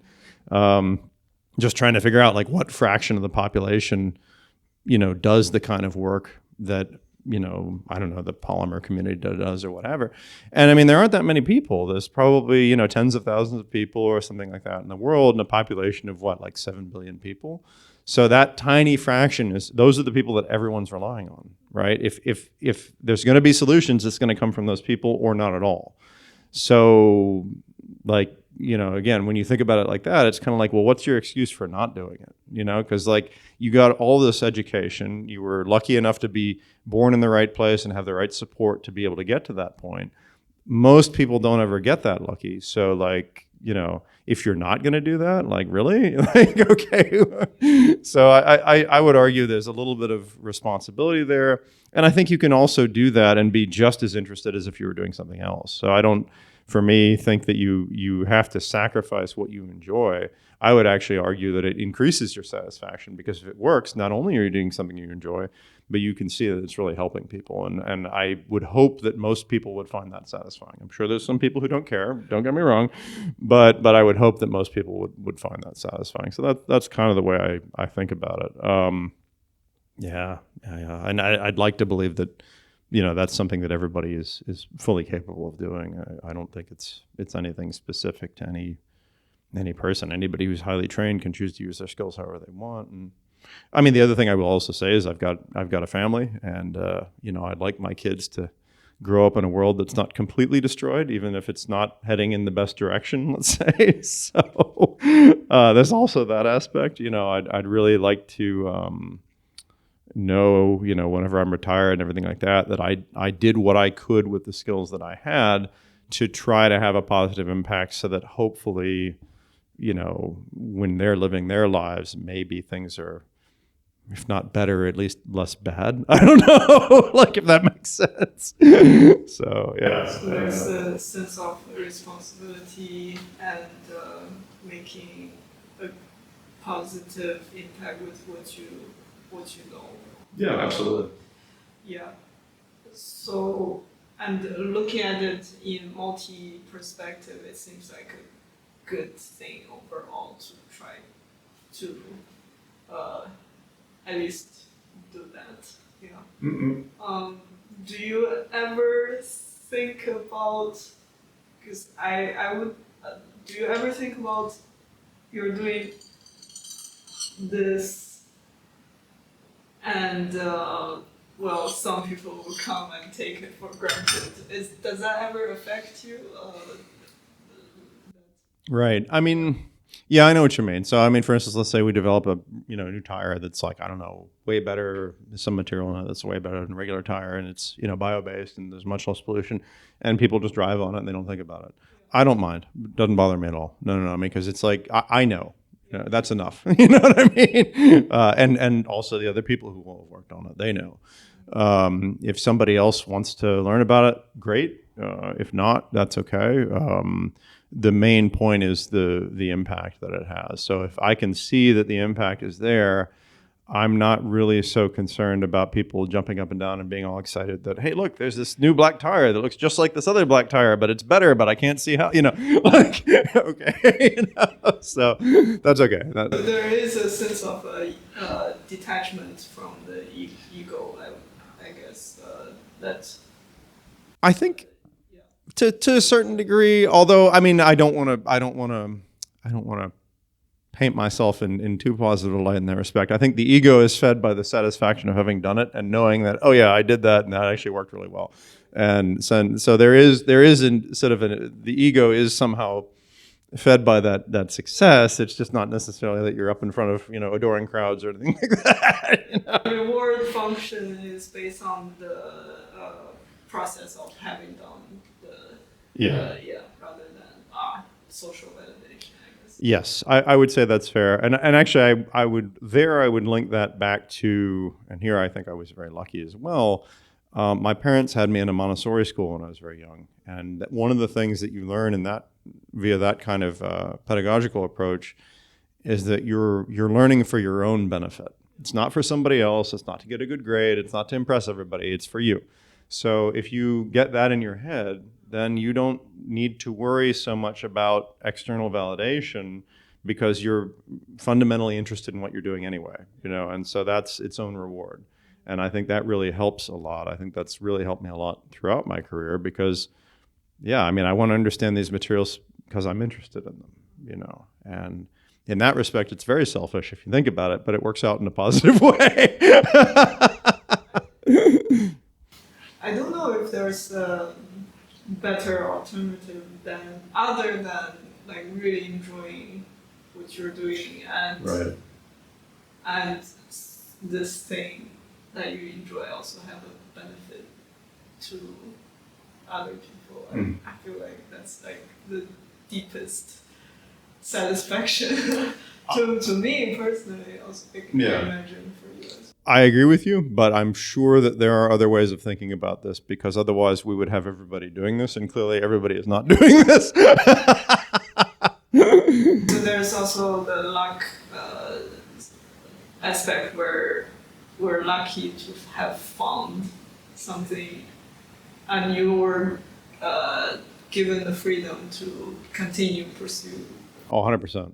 just trying to figure out like what fraction of the population, does the kind of work that, I don't know, the polymer community does or whatever. And I mean, there aren't that many people. There's probably, tens of thousands of people or something like that in the world, in a population of what, like 7 billion people. So that tiny fraction those are the people that everyone's relying on, right? If there's going to be solutions, it's going to come from those people or not at all. So like, again, when you think about it like that, it's kind of like, well, what's your excuse for not doing it? Because like you got all this education, you were lucky enough to be born in the right place and have the right support to be able to get to that point. Most people don't ever get that lucky. So like, if you're not going to do that, like really, like, okay. So I would argue there's a little bit of responsibility there. And I think you can also do that and be just as interested as if you were doing something else. So I don't, for me, think that you have to sacrifice what you enjoy. I would actually argue that it increases your satisfaction because if it works, not only are you doing something you enjoy, but you can see that it's really helping people. And I would hope that most people would find that satisfying. I'm sure there's some people who don't care, don't get me wrong, but I would hope that most people would find that satisfying. So that's kind of the way I think about it. Yeah. And I'd like to believe that, that's something that everybody is fully capable of doing. I don't think it's anything specific to any person. Anybody who's highly trained can choose to use their skills however they want. And I mean, the other thing I will also say is I've got a family, and I'd like my kids to grow up in a world that's not completely destroyed, even if it's not heading in the best direction, let's say. So there's also that aspect. I'd really like to know, whenever I'm retired and everything like that, that I did what I could with the skills that I had to try to have a positive impact, so that hopefully, when they're living their lives, maybe things are, if not better, at least less bad. I don't know, like if that makes sense. So yeah. So there's a sense of responsibility and making a positive impact with what you know. Yeah, absolutely. Yeah. So, and looking at it in multi-perspective, it seems like a good thing overall to try to at least do that. Yeah. Mm-mm. Do you ever think about? Because I would. Do you ever think about you're doing this, and well, some people will come and take it for granted. Does that ever affect you? Right. I mean, yeah, I know what you mean. So, I mean, for instance, let's say we develop a new tire that's like, I don't know, way better, some material in it that's way better than a regular tire, and it's bio-based and there's much less pollution, and people just drive on it and they don't think about it. I don't mind. It doesn't bother me at all. No. I mean, because it's like I know. That's enough. You know what I mean? And also the other people who will have worked on it, they know. If somebody else wants to learn about it, great. If not, that's okay. The main point is the impact that it has. So if I can see that the impact is there, I'm not really so concerned about people jumping up and down and being all excited that, hey, look, there's this new black tire that looks just like this other black tire, but it's better, but I can't see how, like, okay. So that's okay. There is a sense of detachment from the ego, I guess. I think to a certain degree, although, I mean, I don't want to paint myself in too positive a light in that respect. I think the ego is fed by the satisfaction of having done it and knowing that, oh yeah, I did that and that actually worked really well. And so there is sort of the ego is somehow fed by that success. It's just not necessarily that you're up in front of adoring crowds or anything like that. The reward function is based on the process of having done rather than social validation. Yes, I would say that's fair. And actually, I would link that back to, and here I think I was very lucky as well. My parents had me in a Montessori school when I was very young. And one of the things that you learn via that kind of pedagogical approach is that you're learning for your own benefit. It's not for somebody else. It's not to get a good grade. It's not to impress everybody. It's for you. So if you get that in your head, then you don't need to worry so much about external validation because you're fundamentally interested in what you're doing anyway, and so that's its own reward. And I think that really helps a lot. I think that's really helped me a lot throughout my career because, I want to understand these materials because I'm interested in them, and in that respect, it's very selfish if you think about it, but it works out in a positive way. I don't know if there's a better alternative other than like really enjoying what you're doing and this thing that you enjoy also have a benefit to other people. I feel like that's like the deepest satisfaction to me personally. Also, I can imagine for you. I agree with you, but I'm sure that there are other ways of thinking about this because otherwise we would have everybody doing this, and clearly everybody is not doing this. So there's also the luck aspect where we're lucky to have found something and you were given the freedom to continue pursue. Oh, 100%.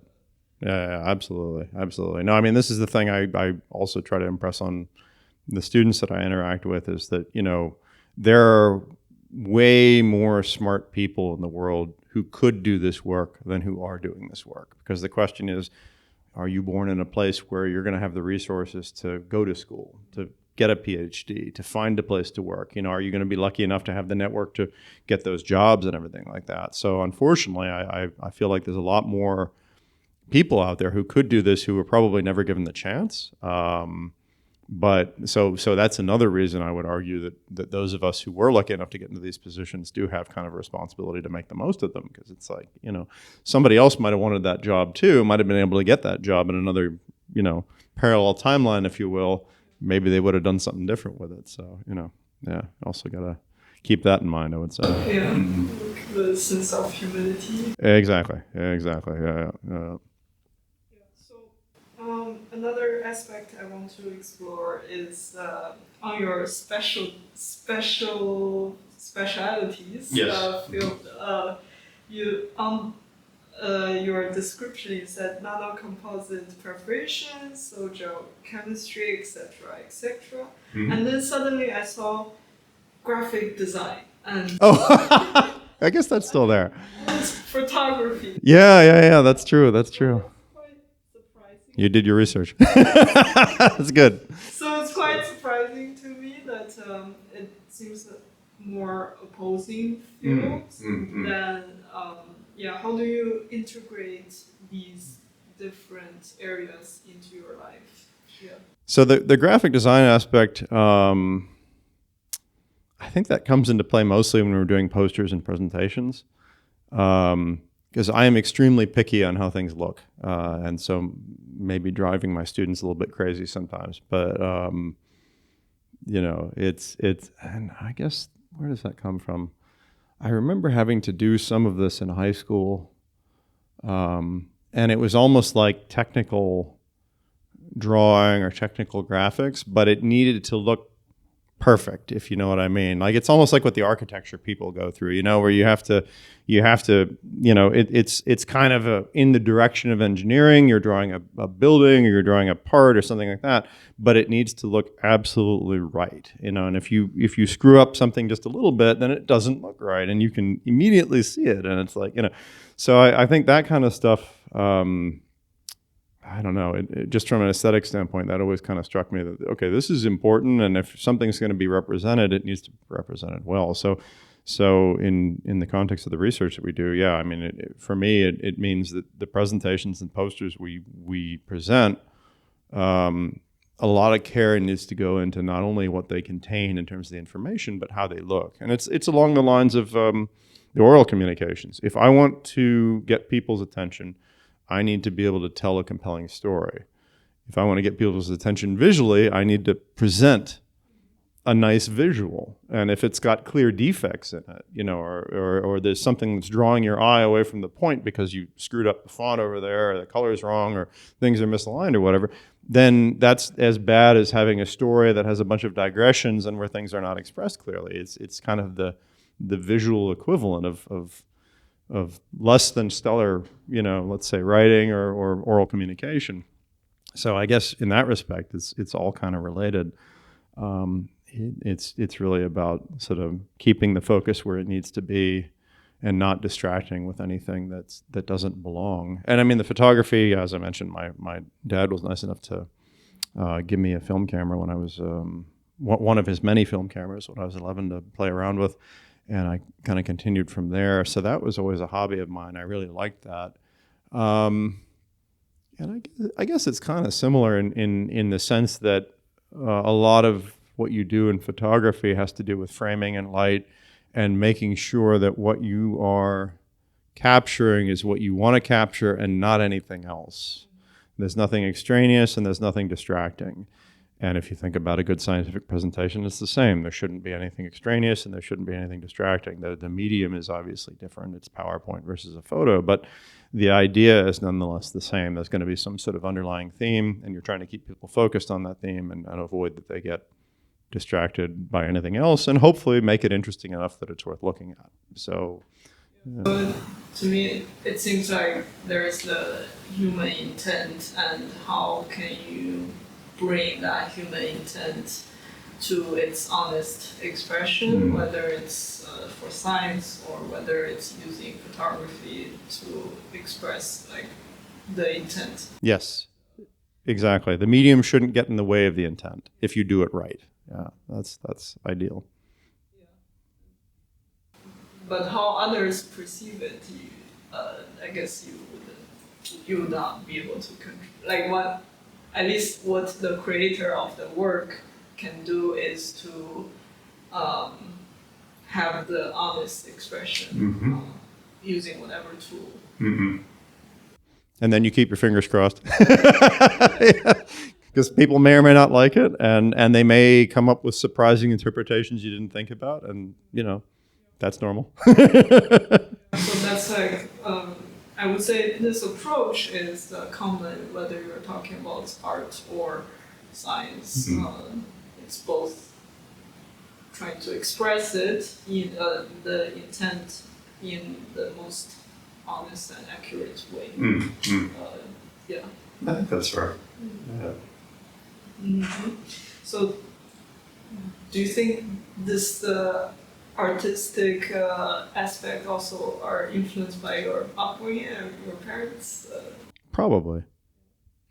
Yeah, absolutely. No, this is the thing I also try to impress on the students that I interact with is that, there are way more smart people in the world who could do this work than who are doing this work. Because the question is, are you born in a place where you're going to have the resources to go to school, to get a PhD, to find a place to work? Are you going to be lucky enough to have the network to get those jobs and everything like that? So unfortunately, I feel like there's a lot more people out there who could do this who were probably never given the chance. But so that's another reason I would argue that those of us who were lucky enough to get into these positions do have kind of a responsibility to make the most of them, because it's like, somebody else might have wanted that job too, might have been able to get that job in another, parallel timeline, if you will. Maybe they would have done something different with it. So, also got to keep that in mind, I would say. Yeah, the sense of humility. Exactly. Yeah. Another aspect I want to explore is on your specialities field. Your description, you said nanocomposite perforation, social chemistry, etc., etc. And then suddenly I saw graphic design and I guess that's still there. And photography. Yeah. That's true. You did your research. That's good. So it's quite surprising to me that it seems more opposing fields than, how do you integrate these different areas into your life? Yeah. So the graphic design aspect, I think that comes into play mostly when we're doing posters and presentations. Because I am extremely picky on how things look, and so maybe driving my students a little bit crazy sometimes. But it's and I guess where does that come from? I remember having to do some of this in high school, and it was almost like technical drawing or technical graphics, but it needed to look perfect, if you know what I mean. Like, it's almost like what the architecture people go through, where you have to, it's kind of in the direction of engineering. You're drawing a building, or you're drawing a part or something like that, but it needs to look absolutely right, and if you screw up something just a little bit, then it doesn't look right, and you can immediately see it, and it's like, so I think that kind of stuff, I don't know, it just from an aesthetic standpoint, that always kind of struck me that, okay, this is important, and if something's going to be represented, it needs to be represented well. So in the context of the research that we do, for me, it means that the presentations and posters we present, a lot of care needs to go into not only what they contain in terms of the information, but how they look. And it's along the lines of the oral communications. If I want to get people's attention, I need to be able to tell a compelling story. If I want to get people's attention visually, I need to present a nice visual. And if it's got clear defects in it, or there's something that's drawing your eye away from the point because you screwed up the font over there, or the color's wrong, or things are misaligned or whatever, then that's as bad as having a story that has a bunch of digressions and where things are not expressed clearly. It's kind of the visual equivalent of less than stellar, let's say writing or oral communication. So I guess in that respect, it's all kind of related. It's really about sort of keeping the focus where it needs to be and not distracting with anything that doesn't belong. And I mean, the photography, as I mentioned, my dad was nice enough to give me a film camera when I was one of his many film cameras when I was 11 to play around with, and I kind of continued from there. So that was always a hobby of mine. I really liked that. And I guess it's kind of similar in the sense that a lot of what you do in photography has to do with framing and light and making sure that what you are capturing is what you want to capture and not anything else. There's nothing extraneous and there's nothing distracting. And if you think about a good scientific presentation, it's the same. There shouldn't be anything extraneous and there shouldn't be anything distracting. The medium is obviously different. It's PowerPoint versus a photo, but the idea is nonetheless the same. There's going to be some sort of underlying theme, and you're trying to keep people focused on that theme and avoid that they get distracted by anything else, and hopefully make it interesting enough that it's worth looking at. So to me, it seems like there's the human intent, and how can you bring that human intent to its honest expression, whether it's for science or whether it's using photography to express like the intent. Yes, exactly. The medium shouldn't get in the way of the intent if you do it right. Yeah, that's ideal. Yeah. But how others perceive it, I guess you would not be able to control. Like at least what the creator of the work can do is to have the honest expression using whatever tool. Mm-hmm. And then you keep your fingers crossed. Because people may or may not like it, and they may come up with surprising interpretations you didn't think about, and that's normal. So that's like, I would say this approach is common whether you're talking about art or science. It's both trying to express it in the intent in the most honest and accurate way. Yeah. I think that's right. Yeah. So, do you think this artistic aspect also are influenced by your upbringing and your parents? Probably.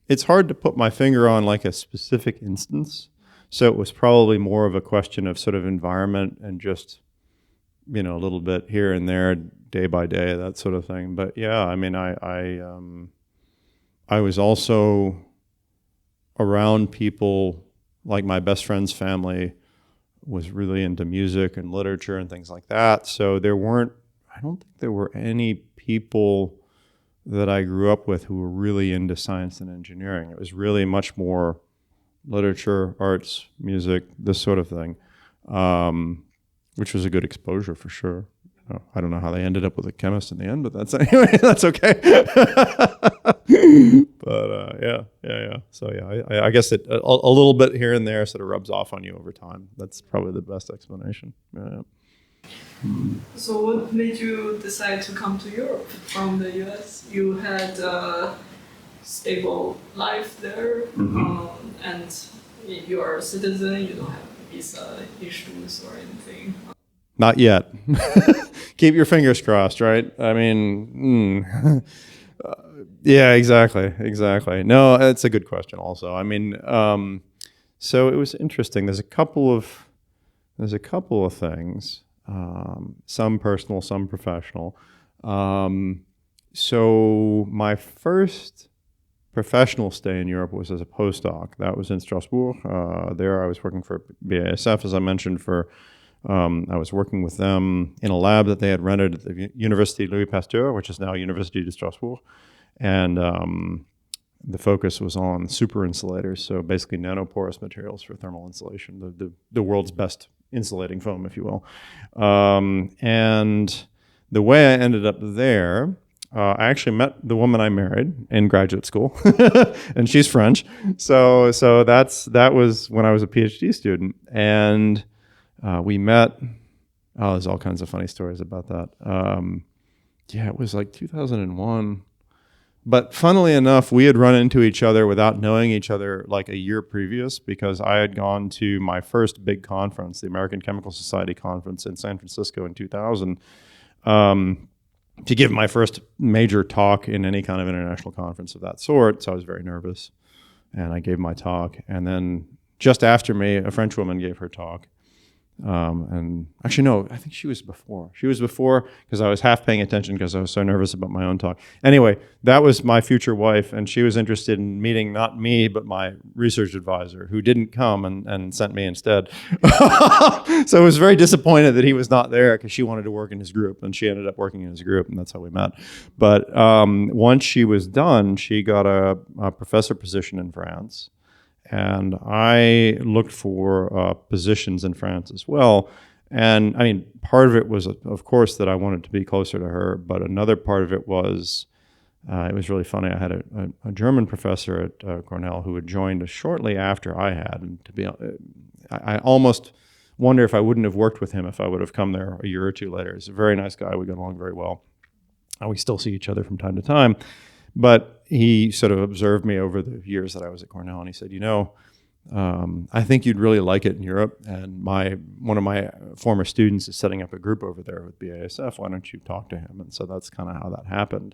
It's hard to put my finger on like a specific instance. So it was probably more of a question of sort of environment and just, a little bit here and there, day by day, that sort of thing. But yeah, I mean, I was also around people, like my best friend's family was really into music and literature and things like that. So I don't think there were any people that I grew up with who were really into science and engineering. It was really much more literature, arts, music, this sort of thing, which was a good exposure for sure. I don't know how they ended up with a chemist in the end, but that's okay. But yeah. So yeah, I guess it a little bit here and there sort of rubs off on you over time. That's probably the best explanation. Yeah. So what made you decide to come to Europe from the US? You had a stable life there, and you are a citizen. You don't have visa issues or anything. Not yet. Keep your fingers crossed, right? I mean, yeah, exactly. No, it's a good question also. I mean, so it was interesting. There's a couple of things, some personal, some professional. So my first professional stay in Europe was as a postdoc. That was in Strasbourg. There I was working for BASF, as I mentioned, I was working with them in a lab that they had rented at the University Louis Pasteur, which is now University de Strasbourg. And the focus was on super insulators, so basically nanoporous materials for thermal insulation, the world's best insulating foam, if you will. And the way I ended up there, I actually met the woman I married in graduate school, and she's French. So that was when I was a PhD student, and we met. Oh, there's all kinds of funny stories about that. Yeah, it was like 2001. But funnily enough, we had run into each other without knowing each other like a year previous, because I had gone to my first big conference, the American Chemical Society conference in San Francisco in 2000, to give my first major talk in any kind of international conference of that sort. So I was very nervous, and I gave my talk. And then just after me, a French woman gave her talk. And actually, no, I think she was before. She was before because I was half paying attention because I was so nervous about my own talk. Anyway, that was my future wife, and she was interested in meeting not me, but my research advisor, who didn't come and sent me instead. So I was very disappointed that he was not there, because she wanted to work in his group, and she ended up working in his group, and that's how we met. But once she was done, she got a professor position in France. And I looked for positions in France as well. And I mean, part of it was, of course, that I wanted to be closer to her. But another part of it was, it was really funny. I had a German professor at Cornell who had joined shortly after I had. And to be, I almost wonder if I wouldn't have worked with him if I would have come there a year or two later. He's a very nice guy. We got along very well. We still see each other from time to time. But he sort of observed me over the years that I was at Cornell, and he said, I think you'd really like it in Europe, and one of my former students is setting up a group over there with BASF. Why don't you talk to him? And so that's kind of how that happened.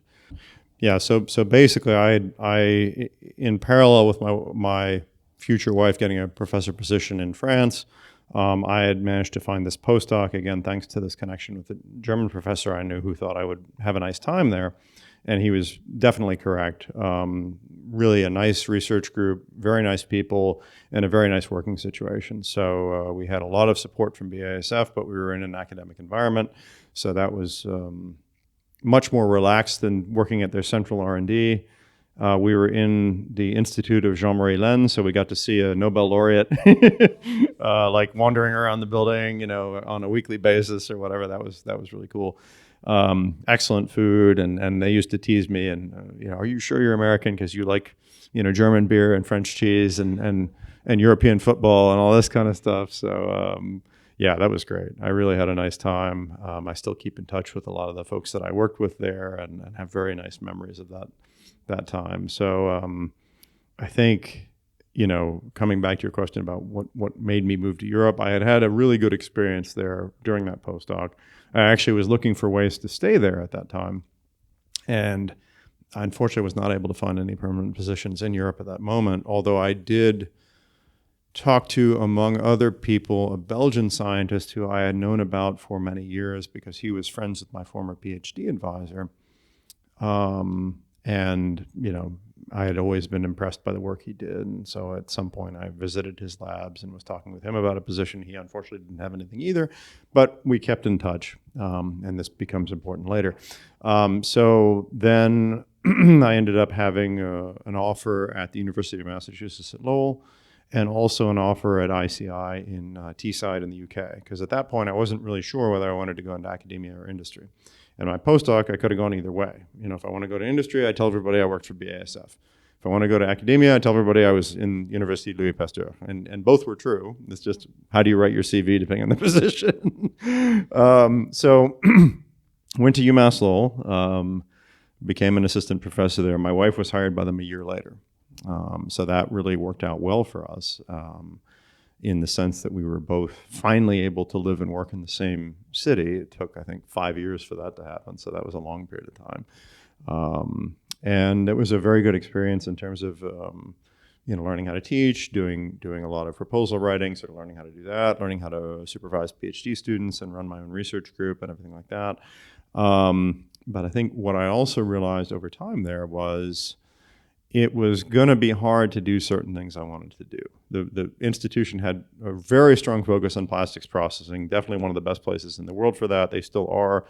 Yeah, so basically, I in parallel with my future wife getting a professor position in France, I had managed to find this postdoc, again, thanks to this connection with the German professor I knew, who thought I would have a nice time there. And he was definitely correct. Really a nice research group, very nice people, and a very nice working situation. So we had a lot of support from BASF, but we were in an academic environment. So that was much more relaxed than working at their central R&D. We were in the Institute of Jean-Marie Lens, so we got to see a Nobel laureate, like wandering around the building, on a weekly basis or whatever. That was really cool. Excellent food, and they used to tease me and are you sure you're American because you like German beer and French cheese and European football and all this kind of stuff. So yeah, that was great. I really had a nice time. I still keep in touch with a lot of the folks that I worked with there, and have very nice memories of that time. So I think coming back to your question about what made me move to Europe, I had a really good experience there during that postdoc. I actually was looking for ways to stay there at that time, and I unfortunately was not able to find any permanent positions in Europe at that moment, although I did talk to, among other people, a Belgian scientist who I had known about for many years because he was friends with my former PhD advisor. And, I had always been impressed by the work he did. And so at some point I visited his labs and was talking with him about a position. He unfortunately didn't have anything either, but we kept in touch. And this becomes important later. So then I ended up having an offer at the University of Massachusetts at Lowell, and also an offer at ICI in Teesside in the UK. Because at that point I wasn't really sure whether I wanted to go into academia or industry. And my postdoc, I could have gone either way. If I want to go to industry, I tell everybody I worked for BASF. If I want to go to academia, I tell everybody I was in University Louis Pasteur. And both were true. It's just, how do you write your CV depending on the position? So went to UMass Lowell, became an assistant professor there. My wife was hired by them a year later. So that really worked out well for us. In the sense that we were both finally able to live and work in the same city. It took, I think, 5 years for that to happen, so that was a long period of time. And it was a very good experience in terms of, learning how to teach, doing a lot of proposal writing, sort of learning how to do that, learning how to supervise PhD students and run my own research group and everything like that. But I think what I also realized over time there was it was going to be hard to do certain things I wanted to do. The institution had a very strong focus on plastics processing, definitely one of the best places in the world for that. They still are,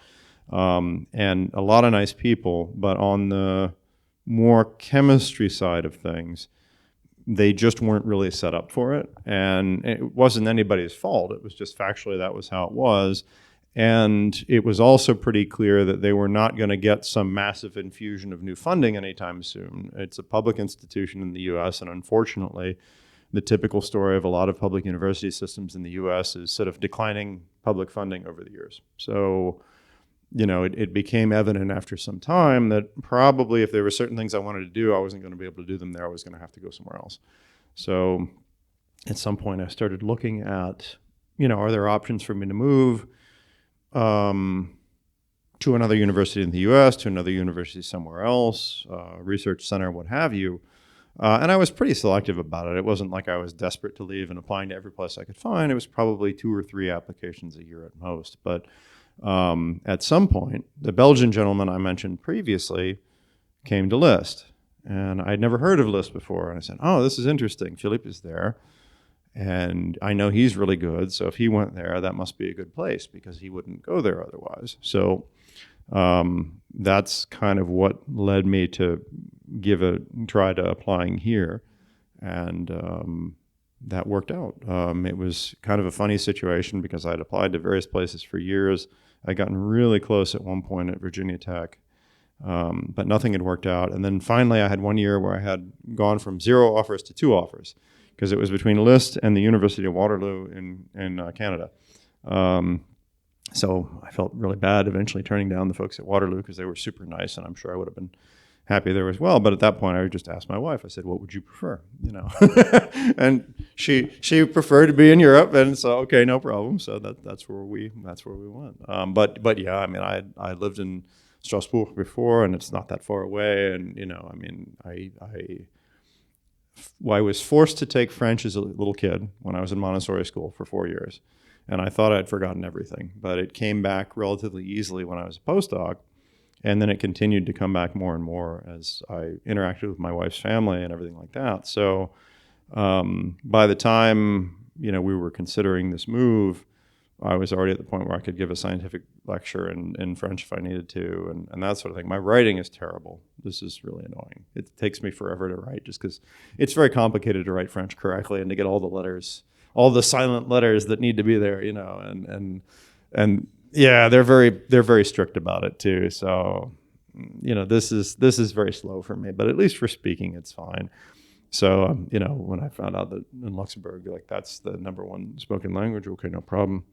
and a lot of nice people. But on the more chemistry side of things, they just weren't really set up for it. And it wasn't anybody's fault. It was just factually that was how it was. And it was also pretty clear that they were not going to get some massive infusion of new funding anytime soon. It's a public institution in the US, and unfortunately, the typical story of a lot of public university systems in the US is sort of declining public funding over the years. So, it became evident after some time that probably if there were certain things I wanted to do, I wasn't going to be able to do them there. I was going to have to go somewhere else. So at some point I started looking at, are there options for me to move to another university in the US, to another university somewhere else, research center, what have you. And I was pretty selective about it. It wasn't like I was desperate to leave and applying to every place I could find. It was probably 2 or 3 applications a year at most. But at some point, the Belgian gentleman I mentioned previously came to List. And I'd never heard of List before. And I said, oh, this is interesting. Philippe is there. And I know he's really good. So if he went there, that must be a good place because he wouldn't go there otherwise. So that's kind of what led me to give a try to applying here. And that worked out. It was kind of a funny situation because I'd applied to various places for years. I'd gotten really close at one point at Virginia Tech, but nothing had worked out. And then finally I had one year where I had gone from 0 offers to 2 offers because it was between List and the University of Waterloo in Canada. So I felt really bad eventually turning down the folks at Waterloo because they were super nice, and I'm sure I would have been happy there as well. But at that point, I just asked my wife. I said, "What would you prefer?" And she preferred to be in Europe, and so okay, no problem. So that's where we went. But yeah, I mean, I lived in Strasbourg before, and it's not that far away. And I was forced to take French as a little kid when I was in Montessori school for 4 years. And I thought I'd forgotten everything, but it came back relatively easily when I was a postdoc. And then it continued to come back more and more as I interacted with my wife's family and everything like that. So by the time, we were considering this move, I was already at the point where I could give a scientific lecture in French if I needed to and that sort of thing. My writing is terrible. This is really annoying. It takes me forever to write just because it's very complicated to write French correctly and to get all the letters, all the silent letters that need to be there, and yeah, they're very strict about it too. So, this is very slow for me, but at least for speaking, it's fine. So, when I found out that in Luxembourg, that's the #1 spoken language, okay, no problem.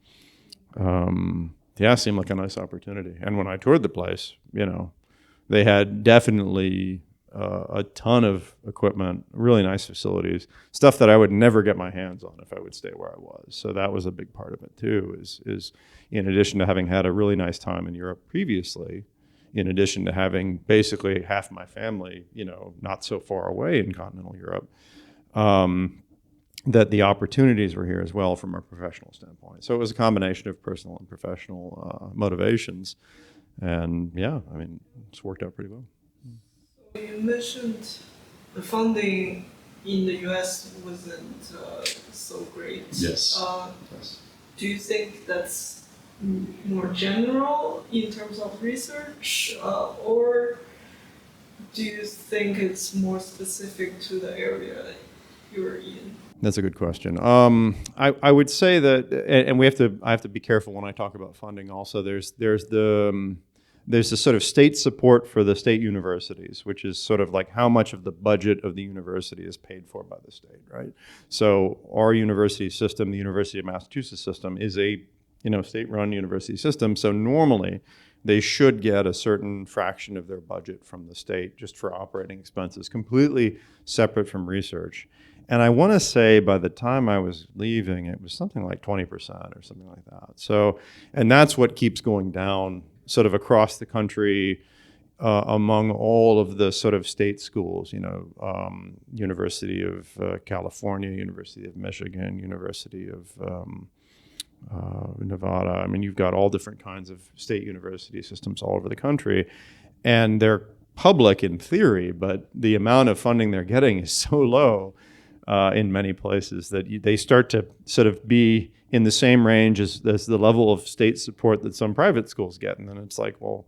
Yeah, it seemed like a nice opportunity. And when I toured the place, they had definitely a ton of equipment, really nice facilities, stuff that I would never get my hands on if I would stay where I was. So that was a big part of it too, is in addition to having had a really nice time in Europe previously, in addition to having basically half my family, not so far away in continental Europe, that the opportunities were here as well from a professional standpoint. So it was a combination of personal and professional motivations. And yeah, I mean, it's worked out pretty well. You mentioned the funding in the US wasn't so great. Yes. Yes. Do you think that's more general in terms of research, or do you think it's more specific to the area you're in? That's a good question. I would say that, and I have to be careful when I talk about funding. Also, there's the sort of state support for the state universities, which is sort of like how much of the budget of the university is paid for by the state, right? So our university system, the University of Massachusetts system, is a state-run university system. So normally they should get a certain fraction of their budget from the state just for operating expenses, completely separate from research. And I want to say by the time I was leaving, it was something like 20% or something like that. So, and that's what keeps going down sort of across the country among all of the sort of state schools, University of California, University of Michigan, University of Nevada. I mean, you've got all different kinds of state university systems all over the country, and they're public in theory, but the amount of funding they're getting is so low in many places that they start to sort of be in the same range as the level of state support that some private schools get. And then it's like, well,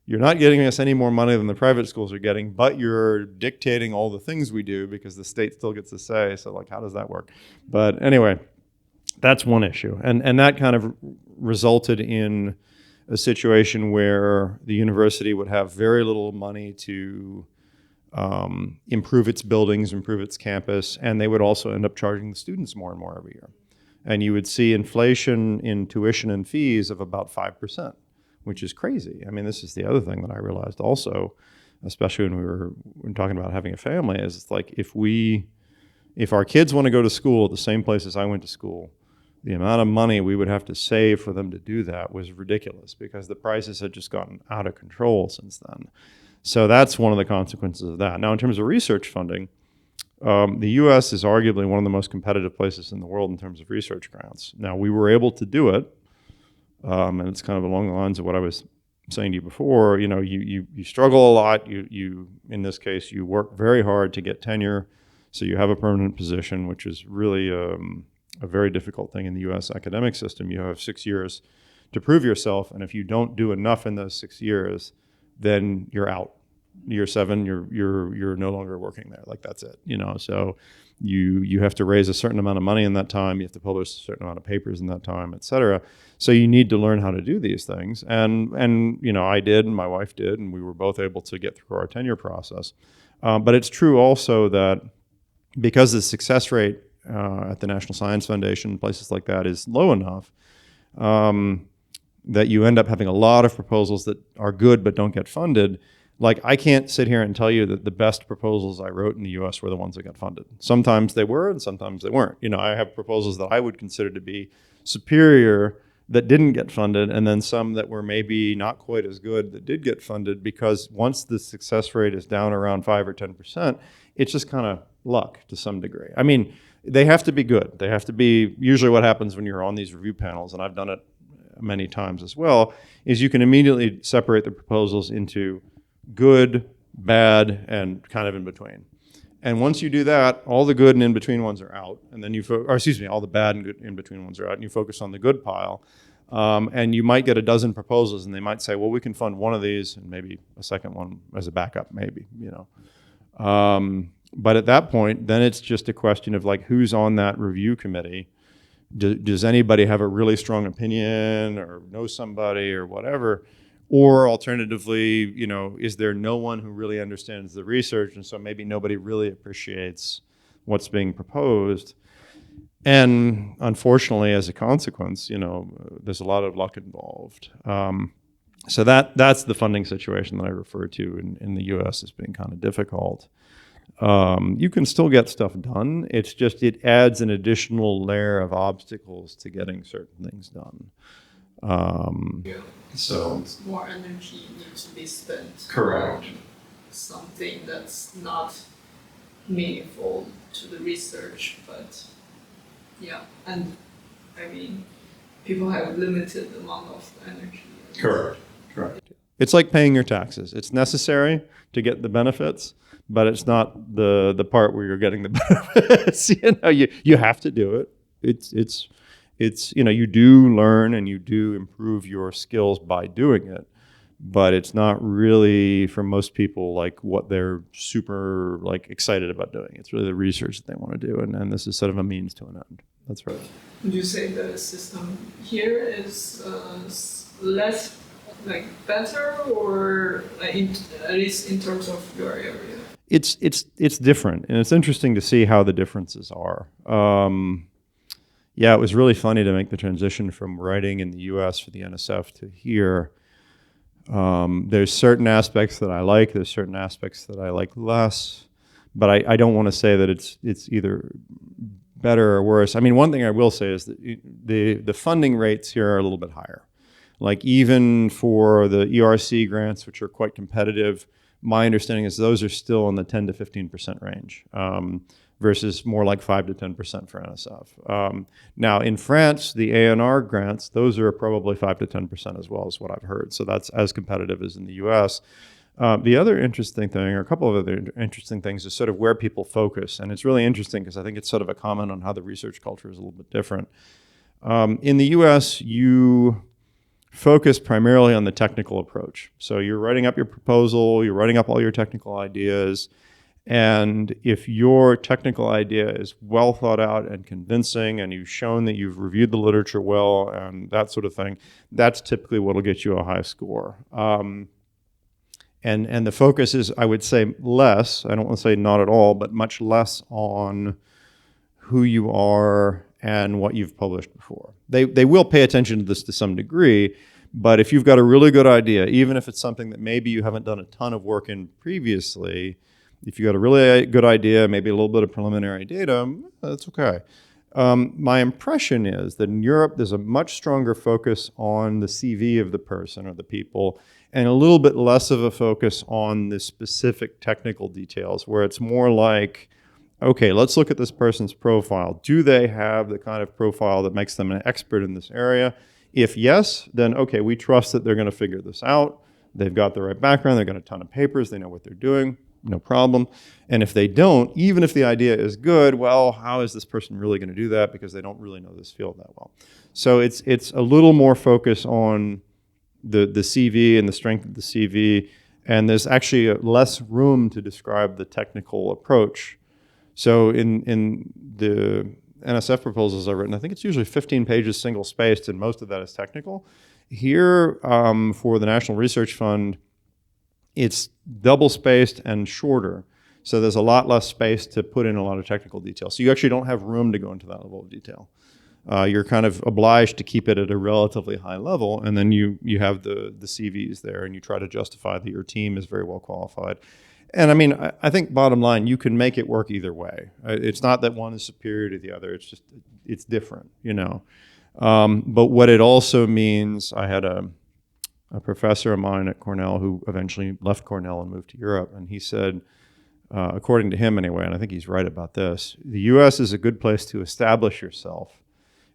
you're not getting us any more money than the private schools are getting, but you're dictating all the things we do because the state still gets a say. So like, how does that work? But anyway, that's one issue. And that kind of resulted in a situation where the university would have very little money to improve its buildings, improve its campus, and they would also end up charging the students more and more every year. And you would see inflation in tuition and fees of about 5%, which is crazy. I mean, this is the other thing that I realized also, especially when we were talking about having a family, is it's like if our kids want to go to school at the same place as I went to school, the amount of money we would have to save for them to do that was ridiculous because the prices had just gotten out of control since then. So that's one of the consequences of that. Now, in terms of research funding, the U.S. is arguably one of the most competitive places in the world in terms of research grants. Now, we were able to do it, and it's kind of along the lines of what I was saying to you before. You know, you struggle a lot. You in this case, you work very hard to get tenure, so you have a permanent position, which is really a very difficult thing in the U.S. academic system. You have 6 years to prove yourself, and if you don't do enough in those 6 years, then you're out. Year 7, you're no longer working there. Like that's it, you know. So you have to raise a certain amount of money in that time. You have to publish a certain amount of papers in that time, et cetera. So you need to learn how to do these things. And you know, I did, and my wife did, and we were both able to get through our tenure process. But it's true also that because the success rate at the National Science Foundation, places like that, is low enough that you end up having a lot of proposals that are good but don't get funded. Like, I can't sit here and tell you that the best proposals I wrote in the U.S. were the ones that got funded. Sometimes they were, and sometimes they weren't. You know, I have proposals that I would consider to be superior that didn't get funded, and then some that were maybe not quite as good that did get funded, because once the success rate is down around 5 or 10%, it's just kind of luck to some degree. I mean, they have to be good. They have to be, usually what happens when you're on these review panels, and I've done it many times as well, is you can immediately separate the proposals into good, bad, and kind of in between. And once you do that, all the good and in between ones are out, and then all the bad and good in between ones are out, and you focus on the good pile. And you might get a dozen proposals, and they might say, well, we can fund one of these and maybe a second one as a backup, maybe, you know. But at that point, then it's just a question of like, who's on that review committee? Does anybody have a really strong opinion or know somebody or whatever? Or alternatively, you know, is there no one who really understands the research, and so maybe nobody really appreciates what's being proposed? And unfortunately, as a consequence, you know, there's a lot of luck involved. So that's the funding situation that I refer to in the U.S. as being kind of difficult. You can still get stuff done. It's just it adds an additional layer of obstacles to getting certain things done. So more energy needs to be spent. Correct. On something that's not meaningful to the research, but yeah, and I mean, people have limited amount of energy. Correct. It's like paying your taxes. It's necessary to get the benefits, but it's not the part where you're getting the benefits. You know, you have to do it. It's you know, you do learn and you do improve your skills by doing it, but it's not really, for most people, like what they're super like excited about doing. It's really the research that they want to do, and this is sort of a means to an end. That's right. Would you say the system here is less like better, or like at least in terms of your area? It's different, and it's interesting to see how the differences are. Yeah, it was really funny to make the transition from writing in the U.S. for the NSF to here. There's certain aspects that I like. There's certain aspects that I like less. But I don't want to say that it's either better or worse. I mean, one thing I will say is that the funding rates here are a little bit higher. Like even for the ERC grants, which are quite competitive, my understanding is those are still in the 10 to 15% range. Versus more like 5 to 10% for NSF. Now in France, the ANR grants, those are probably 5 to 10% as well, is what I've heard. So that's as competitive as in the US. The other interesting thing, or a couple of other interesting things, is sort of where people focus. And it's really interesting because I think it's sort of a comment on how the research culture is a little bit different. In the US, you focus primarily on the technical approach. So you're writing up your proposal, you're writing up all your technical ideas, and if your technical idea is well thought out and convincing, and you've shown that you've reviewed the literature well and that sort of thing, that's typically what will get you a high score. And the focus is, I would say, less, I don't want to say not at all, but much less on who you are and what you've published before. They will pay attention to this to some degree, but if you've got a really good idea, even if it's something that maybe you haven't done a ton of work in previously, if you've got a really good idea, maybe a little bit of preliminary data, that's okay. My impression is that in Europe, there's a much stronger focus on the CV of the person or the people, and a little bit less of a focus on the specific technical details, where it's more like, okay, let's look at this person's profile. Do they have the kind of profile that makes them an expert in this area? If yes, then okay, we trust that they're going to figure this out. They've got the right background, they've got a ton of papers, they know what they're doing, no problem. And if they don't, even if the idea is good, well, how is this person really going to do that? Because they don't really know this field that well. So it's a little more focus on the CV and the strength of the CV, and there's actually less room to describe the technical approach. So in the NSF proposals I've written, I think it's usually 15 pages single-spaced, and most of that is technical. Here, for the National Research Fund, it's double-spaced and shorter. So there's a lot less space to put in a lot of technical detail. So you actually don't have room to go into that level of detail. You're kind of obliged to keep it at a relatively high level, and then you have the CVs there, and you try to justify that your team is very well qualified. And I mean, I think bottom line, you can make it work either way. It's not that one is superior to the other. It's just, it's different, you know. But what it also means, I had a professor of mine at Cornell who eventually left Cornell and moved to Europe, and he said, according to him anyway, and I think he's right about this, the US is a good place to establish yourself,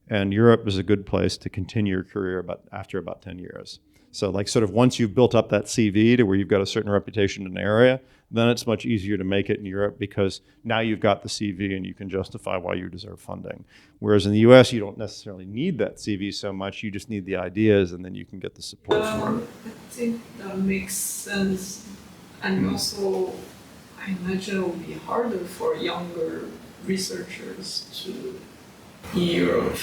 and Europe is a good place to continue your career after about 10 years. So like sort of once you've built up that CV to where you've got a certain reputation in an area, then it's much easier to make it in Europe because now you've got the CV and you can justify why you deserve funding. Whereas in the US, you don't necessarily need that CV so much, you just need the ideas and then you can get the support for it. I think that makes sense. And also, I imagine it will be harder for younger researchers to in Europe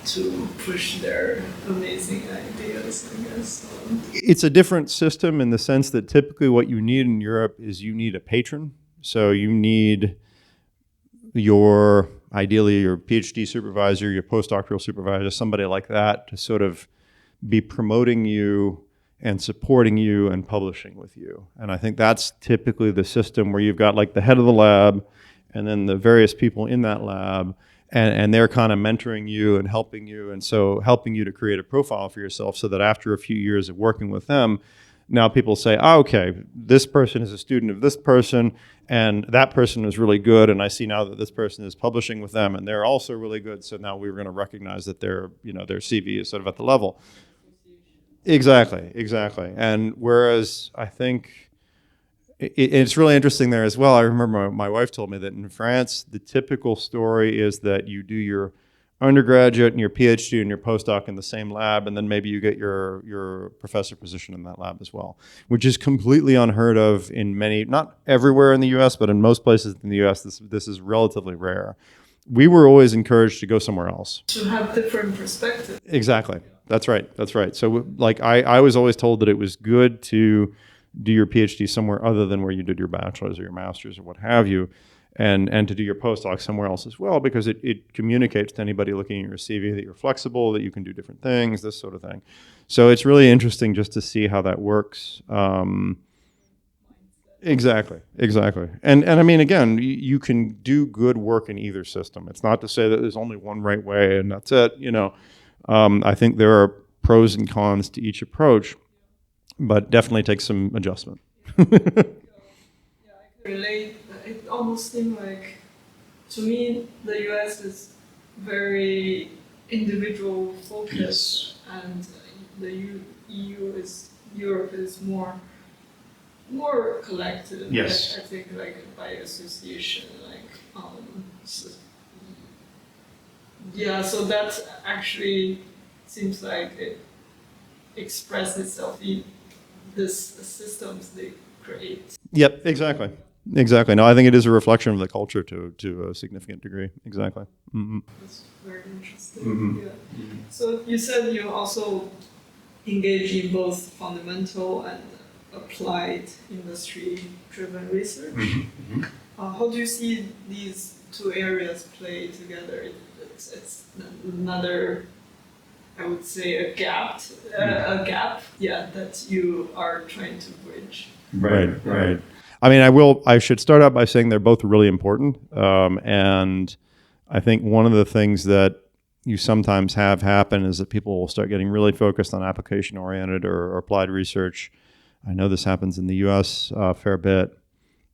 to push their amazing ideas, I guess. It's a different system in the sense that typically what you need in Europe is you need a patron. So you need ideally your PhD supervisor, your postdoctoral supervisor, somebody like that to sort of be promoting you and supporting you and publishing with you. And I think that's typically the system where you've got like the head of the lab and then the various people in that lab, and they're kind of mentoring you and helping you, and so helping you to create a profile for yourself so that after a few years of working with them, now people say, oh, okay, this person is a student of this person, and that person is really good, and I see now that this person is publishing with them, and they're also really good, so now we're going to recognize that their CV is sort of at the level. Exactly. And whereas I think it's really interesting there as well. I remember my wife told me that in France, the typical story is that you do your undergraduate and your PhD and your postdoc in the same lab, and then maybe you get your professor position in that lab as well, which is completely unheard of in many, not everywhere in the US, but in most places in the US, this is relatively rare. We were always encouraged to go somewhere else. To have different perspectives. Exactly. That's right. So like I was always told that it was good to do your PhD somewhere other than where you did your bachelor's or your master's or what have you, and to do your postdoc somewhere else as well, because it communicates to anybody looking at your CV that you're flexible, that you can do different things, this sort of thing. So it's really interesting just to see how that works. Exactly. And I mean, again, you can do good work in either system. It's not to say that there's only one right way and that's it, you know. I think there are pros and cons to each approach, but definitely takes some adjustment. Yeah, I can relate. It almost seemed like, to me, the US is very individual focused, and the Europe is more collective. Yes. I think like by association, yeah. So that actually seems like express itself in these systems they create. Yep, exactly. Exactly. No, I think it is a reflection of the culture to a significant degree. Exactly. Mm-hmm. That's very interesting. Yeah. So you said you also engage in both fundamental and applied industry-driven research. How do you see these two areas play together? It's another, I would say, a gap, that you are trying to bridge. Right. I mean, I should start out by saying they're both really important. And I think one of the things that you sometimes have happen is that people will start getting really focused on application-oriented or applied research. I know this happens in the U.S. A fair bit,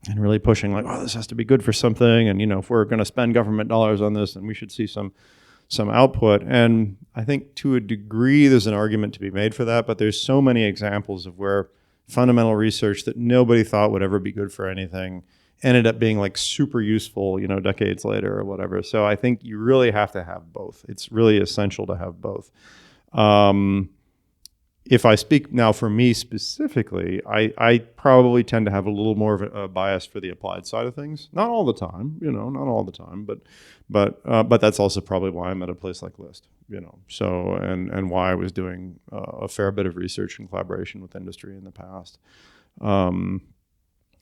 and really pushing like, oh, this has to be good for something, and if we're going to spend government dollars on this, then we should see some output. And I think to a degree, there's an argument to be made for that, but there's so many examples of where fundamental research that nobody thought would ever be good for anything ended up being like super useful, decades later or whatever. So I think you really have to have both. It's really essential to have both. If I speak now for me specifically, I probably tend to have a little more of a bias for the applied side of things. Not all the time, not all the time, but that's also probably why I'm at a place like LIST, So and why I was doing a fair bit of research in collaboration with industry in the past.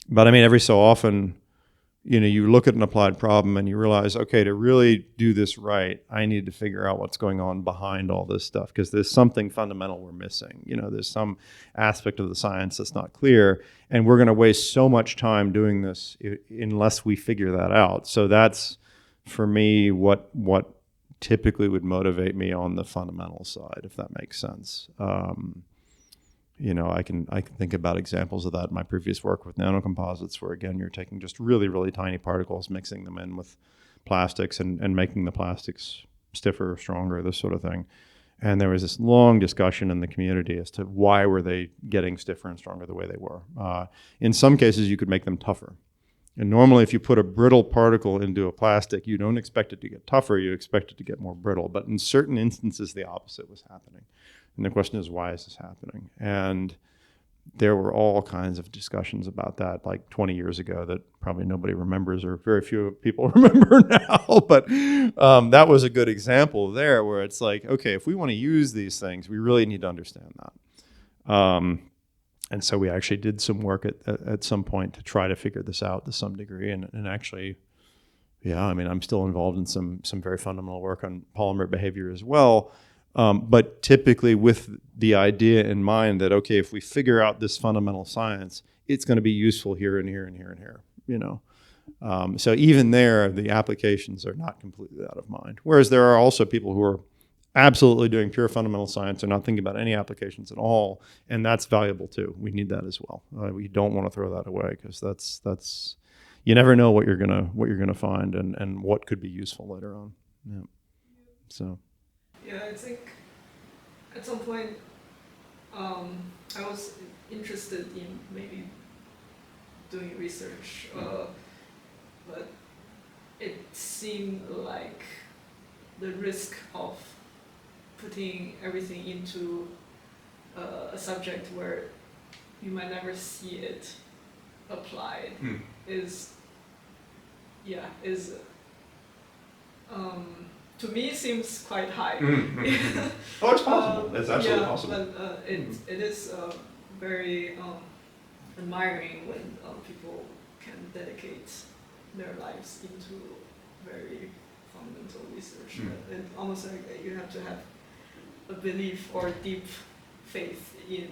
But I mean, every so often, you look at an applied problem and you realize, okay, to really do this right, I need to figure out what's going on behind all this stuff, because there's something fundamental we're missing. There's some aspect of the science that's not clear, and we're going to waste so much time doing this unless we figure that out. So that's, for me, what typically would motivate me on the fundamental side, if that makes sense. I can think about examples of that in my previous work with nanocomposites, where again you're taking just really, really tiny particles, mixing them in with plastics and making the plastics stiffer, stronger, this sort of thing. And there was this long discussion in the community as to why were they getting stiffer and stronger the way they were. In some cases, you could make them tougher. And normally, if you put a brittle particle into a plastic, you don't expect it to get tougher, you expect it to get more brittle. But in certain instances, the opposite was happening. And the question is, why is this happening? And there were all kinds of discussions about that like 20 years ago that probably nobody remembers, or very few people remember now. But that was a good example there, where it's like, okay, if we want to use these things, we really need to understand that. And so we actually did some work at some point to try to figure this out to some degree. And actually, yeah, I mean, I'm still involved in some very fundamental work on polymer behavior as well. But typically with the idea in mind that, okay, if we figure out this fundamental science, it's going to be useful here and here and here and here, So even there, the applications are not completely out of mind. Whereas there are also people who are absolutely doing pure fundamental science and not thinking about any applications at all, and that's valuable too. We need that as well. We don't want to throw that away, because that's you never know what you're gonna find and what could be useful later on. Yeah. So. Yeah, I think at some point I was interested in maybe doing research, but it seemed like the risk of putting everything into a subject where you might never see it applied is to me seems quite high. Oh, it's possible. It's absolutely possible. But it is very admiring when people can dedicate their lives into very fundamental research. It almost like you have to have a belief or deep faith in,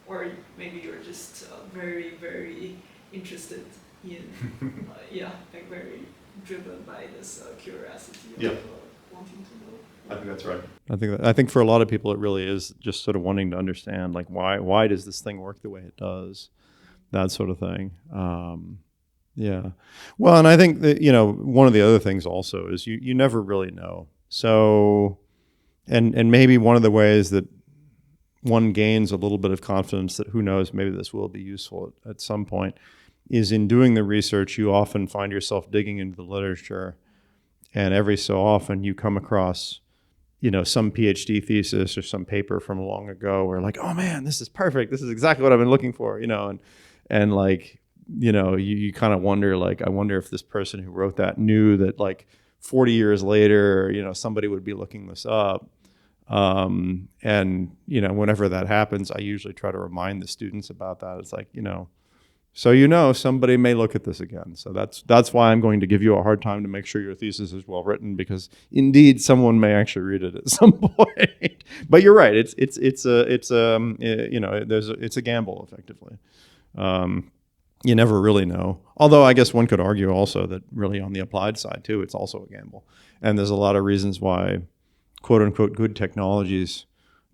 or maybe you're just very, very interested in, like very driven by this curiosity of wanting to know. I think that's right. I think for a lot of people, it really is just sort of wanting to understand, like, why does this thing work the way it does, that sort of thing. Yeah. Well, and I think that, one of the other things also is you never really know. So, and maybe one of the ways that one gains a little bit of confidence that, who knows, maybe this will be useful at some point, is in doing the research, you often find yourself digging into the literature, and every so often you come across some PhD thesis or some paper from long ago where like, oh man, this is perfect. This is exactly what I've been looking for, and like, you kind of wonder, like, I wonder if this person who wrote that knew that like 40 years later, somebody would be looking this up. And whenever that happens, I usually try to remind the students about that. It's like, so somebody may look at this again. So that's why I'm going to give you a hard time to make sure your thesis is well written, because indeed someone may actually read it at some point. But you're right. It's a gamble effectively. You never really know. Although I guess one could argue also that really on the applied side too, it's also a gamble. And there's a lot of reasons why quote unquote good technologies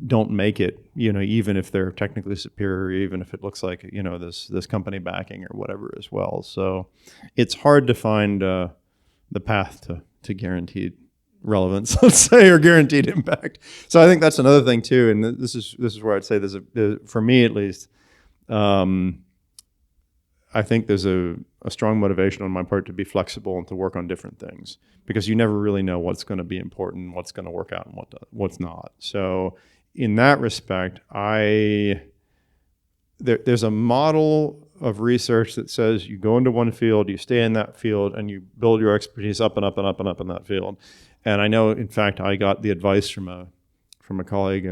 don't make it, even if they're technically superior, even if it looks like, this company backing or whatever as well. So it's hard to find the path to guaranteed relevance, let's say, or guaranteed impact. So I think that's another thing too. And this is where I'd say for me at least, I think there's a strong motivation on my part to be flexible and to work on different things, because you never really know what's going to be important, what's going to work out, and what's not. So in that respect, there's a model of research that says you go into one field, you stay in that field, and you build your expertise up and up and up and up in that field. And I know, in fact, I got the advice from a colleague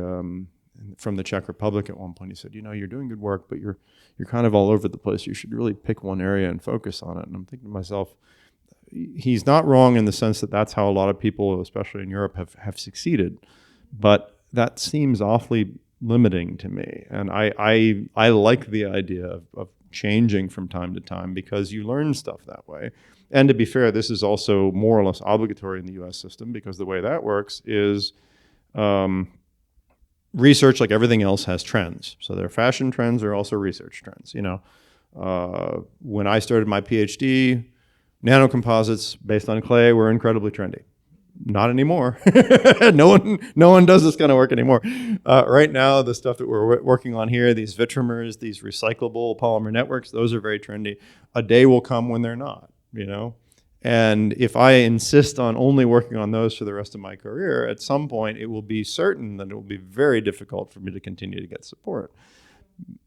from the Czech Republic at one point. He said, you're doing good work, but you're kind of all over the place. You should really pick one area and focus on it. And I'm thinking to myself, he's not wrong in the sense that that's how a lot of people, especially in Europe, have succeeded. But that seems awfully limiting to me. And I like the idea of changing from time to time, because you learn stuff that way. And to be fair, this is also more or less obligatory in the US system, because the way that works is research, like everything else, has trends. So there are fashion trends, there are also research trends. When I started my PhD, nanocomposites based on clay were incredibly trendy. Not anymore. No one does this kind of work anymore. Right now, the stuff that we're working on here, these vitrimers, these recyclable polymer networks, those are very trendy. A day will come when they're not, And if I insist on only working on those for the rest of my career, at some point it will be certain that it will be very difficult for me to continue to get support.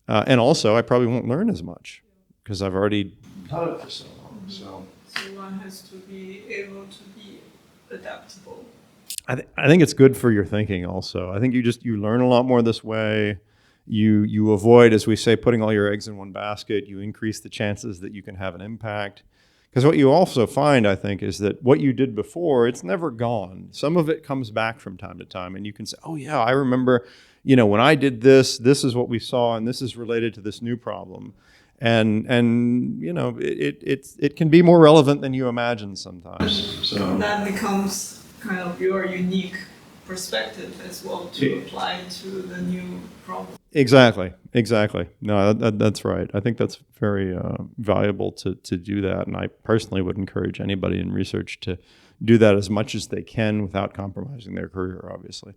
And also, I probably won't learn as much because I've already done it for so long. So one has to be able to be adaptable. I think it's good for your thinking also. I think you learn a lot more this way. You avoid, as we say, putting all your eggs in one basket. You increase the chances that you can have an impact. Because what you also find, I think, is that what you did before, it's never gone. Some of it comes back from time to time, and you can say, oh yeah, I remember, when I did this is what we saw, and this is related to this new problem. And it can be more relevant than you imagine sometimes. So that becomes kind of your unique perspective as well to apply to the new problem. Exactly. No, that's right. I think that's very valuable to do that. And I personally would encourage anybody in research to do that as much as they can without compromising their career, obviously.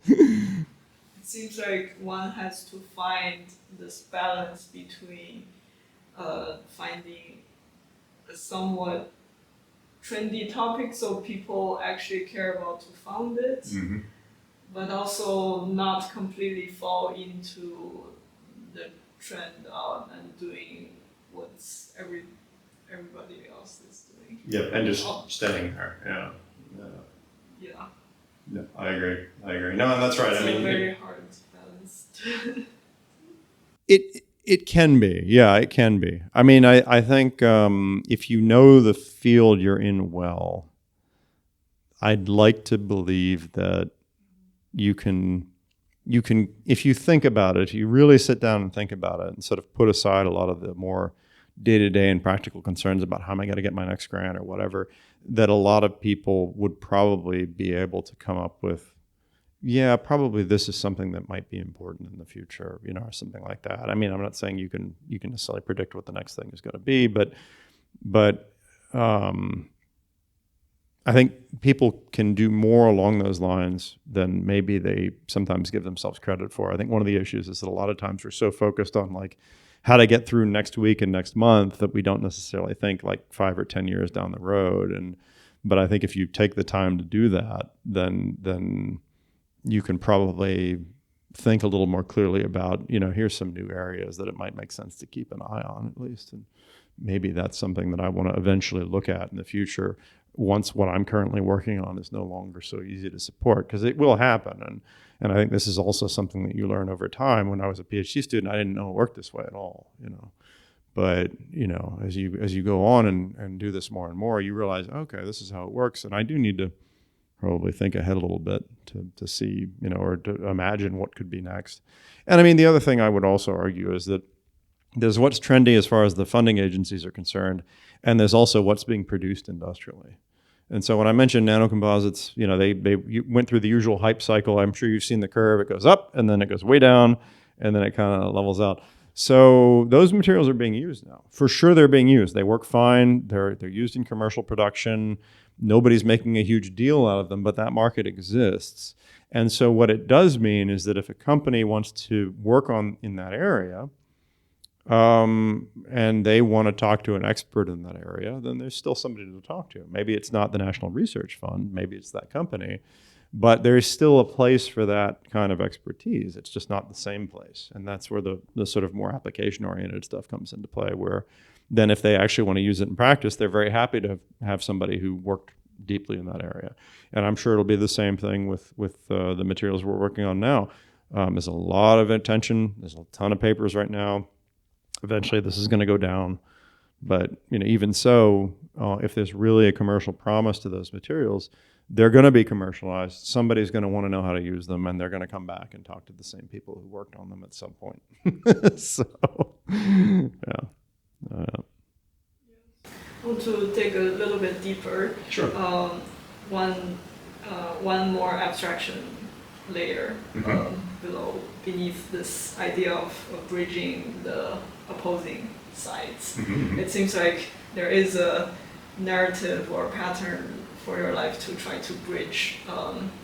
It seems like one has to find this balance between finding a somewhat trendy topic so people actually care about to found it. Mm-hmm. But also not completely fall into the trend and doing what everybody else is doing. Yeah, and just staying there. Yeah. Yeah, I agree. No, that's right. It's very hard balance. It can be. Yeah, it can be. I mean, I think if you know the field you're in well, I'd like to believe that you can, if you think about it, you really sit down and think about it and sort of put aside a lot of the more day-to-day and practical concerns about how am I going to get my next grant or whatever, that a lot of people would probably be able to come up with, yeah, probably this is something that might be important in the future, or something like that. I mean, I'm not saying you can necessarily predict what the next thing is going to be, but I think people can do more along those lines than maybe they sometimes give themselves credit for. I think one of the issues is that a lot of times we're so focused on like how to get through next week and next month that we don't necessarily think like 5 or 10 years down the road. And But I think if you take the time to do that, then you can probably think a little more clearly about, here's some new areas that it might make sense to keep an eye on at least. And maybe that's something that I want to eventually look at in the future once what I'm currently working on is no longer so easy to support, because it will happen. And I think this is also something that you learn over time. When I was a PhD student, I didn't know it worked this way at all, But, as you go on and do this more and more, you realize, okay, this is how it works. And I do need to probably think ahead a little bit to see, or to imagine what could be next. And I mean, the other thing I would also argue is that there's what's trendy as far as the funding agencies are concerned, and there's also what's being produced industrially. And so when I mentioned nanocomposites, they went through the usual hype cycle. I'm sure you've seen the curve. It goes up, and then it goes way down, and then it kind of levels out. So those materials are being used now. For sure, they're being used. They work fine. They're used in commercial production. Nobody's making a huge deal out of them, but that market exists. And so what it does mean is that if a company wants to work in that area, and they want to talk to an expert in that area, then there's still somebody to talk to. Maybe it's not the National Research Fund, maybe it's that company, but there's still a place for that kind of expertise. It's just not the same place. And that's where the sort of more application-oriented stuff comes into play, where then if they actually want to use it in practice, they're very happy to have somebody who worked deeply in that area. And I'm sure it'll be the same thing with the materials we're working on now. There's a lot of attention. There's a ton of papers right now. Eventually, this is going to go down. But even so, if there's really a commercial promise to those materials, they're going to be commercialized. Somebody's going to want to know how to use them, and they're going to come back and talk to the same people who worked on them at some point. So, yeah. I want to dig a little bit deeper. Sure. One more abstraction layer beneath this idea of bridging the opposing sides. Mm-hmm. It seems like there is a narrative or pattern for your life to try to bridge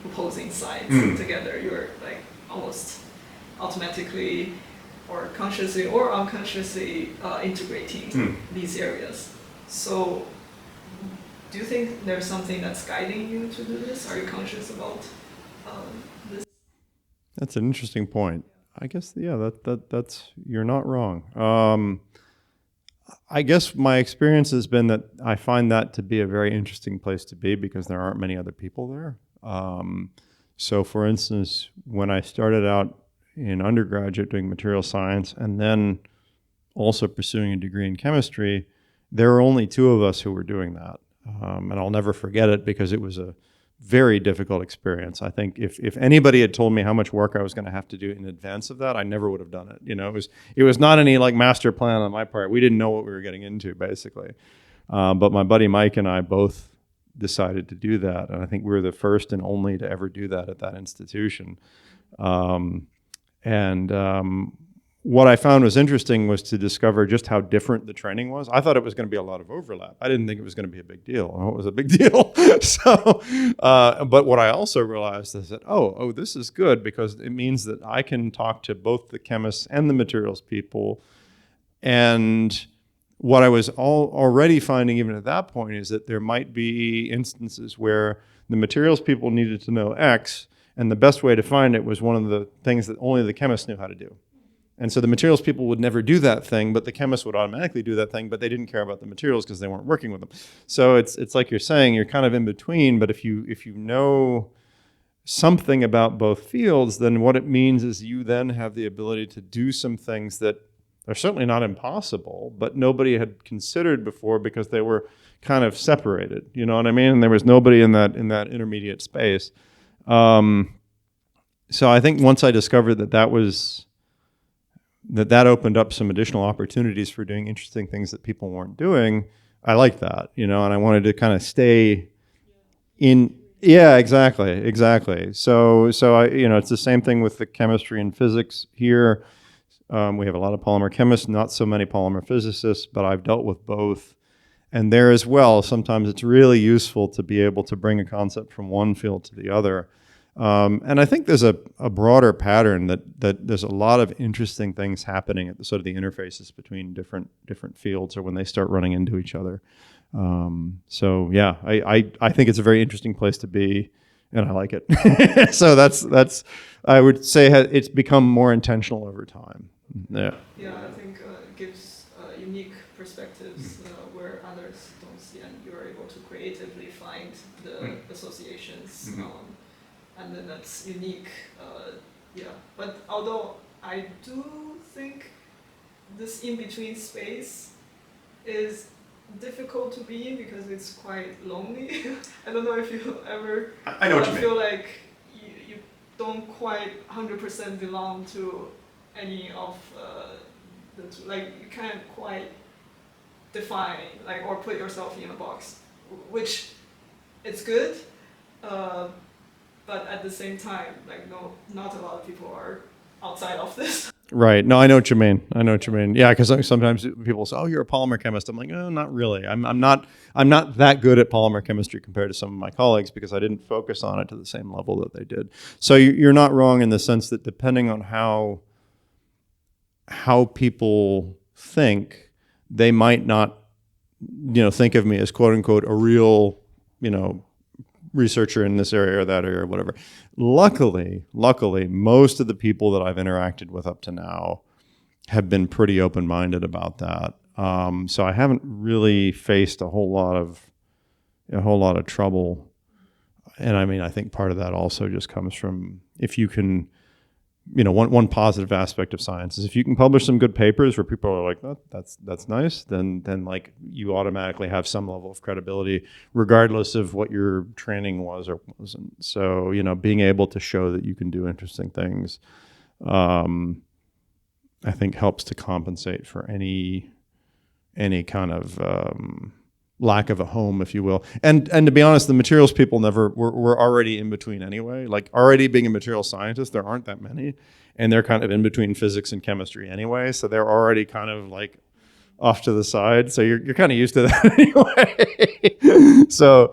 opposing sides together. You're like almost automatically or consciously or unconsciously integrating these areas. So do you think there's something that's guiding you to do this? Are you conscious about this? That's an interesting point. I guess, yeah, that's you're not wrong. I guess my experience has been that I find that to be a very interesting place to be because there aren't many other people there. So for instance, when I started out in undergraduate doing material science and then also pursuing a degree in chemistry, there were only two of us who were doing that. And I'll never forget it because it was a very difficult experience. I think if anybody had told me how much work I was going to have to do in advance of that, I never would have done it. It was not any like master plan on my part. We didn't know what we were getting into, basically. But my buddy Mike and I both decided to do that, and I think we were the first and only to ever do that at that institution. What I found was interesting was to discover just how different the training was. I thought it was going to be a lot of overlap. I didn't think it was going to be a big deal. Oh, it was a big deal. But what I also realized is that, this is good because it means that I can talk to both the chemists and the materials people. And what I was already finding even at that point is that there might be instances where the materials people needed to know X, and the best way to find it was one of the things that only the chemists knew how to do. And so the materials people would never do that thing, but the chemists would automatically do that thing, but they didn't care about the materials because they weren't working with them. So it's like you're saying, you're kind of in between, but if you know something about both fields, then what it means is you then have the ability to do some things that are certainly not impossible, but nobody had considered before because they were kind of separated. You know what I mean? And there was nobody in that intermediate space. So I think once I discovered that opened up some additional opportunities for doing interesting things that people weren't doing, I liked that, and I wanted to kind of stay in. Yeah, exactly. So I, it's the same thing with the chemistry and physics here. We have a lot of polymer chemists, not so many polymer physicists, but I've dealt with both. And there as well, sometimes it's really useful to be able to bring a concept from one field to the other. And I think there's a broader pattern that there's a lot of interesting things happening at the sort of the interfaces between different fields or when they start running into each other. So yeah, I think it's a very interesting place to be, and I like it. So that's I would say it's become more intentional over time. Yeah. Yeah, I think it gives unique perspectives where others don't see, and you're able to creatively find the associations, and then that's unique. Yeah, but although I do think this in-between space is difficult to be in because it's quite lonely. I don't know if you ever I know what you mean. feel like you don't quite 100% belong to any of the two. Like you can't quite define like or put yourself in a box, which it's good, but at the same time, like not a lot of people are outside of this. Right. No, I know what you mean. I know what you mean. Yeah, because sometimes people say, "Oh, you're a polymer chemist." I'm like, "Oh, not really. I'm not that good at polymer chemistry compared to some of my colleagues because I didn't focus on it to the same level that they did." So you're not wrong in the sense that depending on how people think, they might not, think of me as quote unquote a real, researcher in this area or that area or whatever. Luckily, most of the people that I've interacted with up to now have been pretty open-minded about that. So I haven't really faced a whole lot of trouble. And I mean, I think part of that also just comes from if you can, one positive aspect of science is if you can publish some good papers where people are like, oh, that's nice, then like you automatically have some level of credibility, regardless of what your training was or wasn't. So, being able to show that you can do interesting things, I think helps to compensate for any kind of lack of a home, if you will. And to be honest, the materials people were already in between anyway. Like already being a material scientist, there aren't that many, and they're kind of in between physics and chemistry anyway. So they're already kind of like off to the side. So you're kind of used to that anyway. So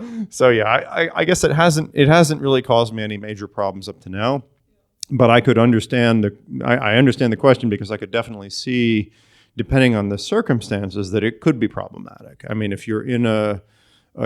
yeah, I guess it hasn't really caused me any major problems up to now. But I could understand I understand the question because I could definitely see, depending on the circumstances, that it could be problematic. I mean, if you're in a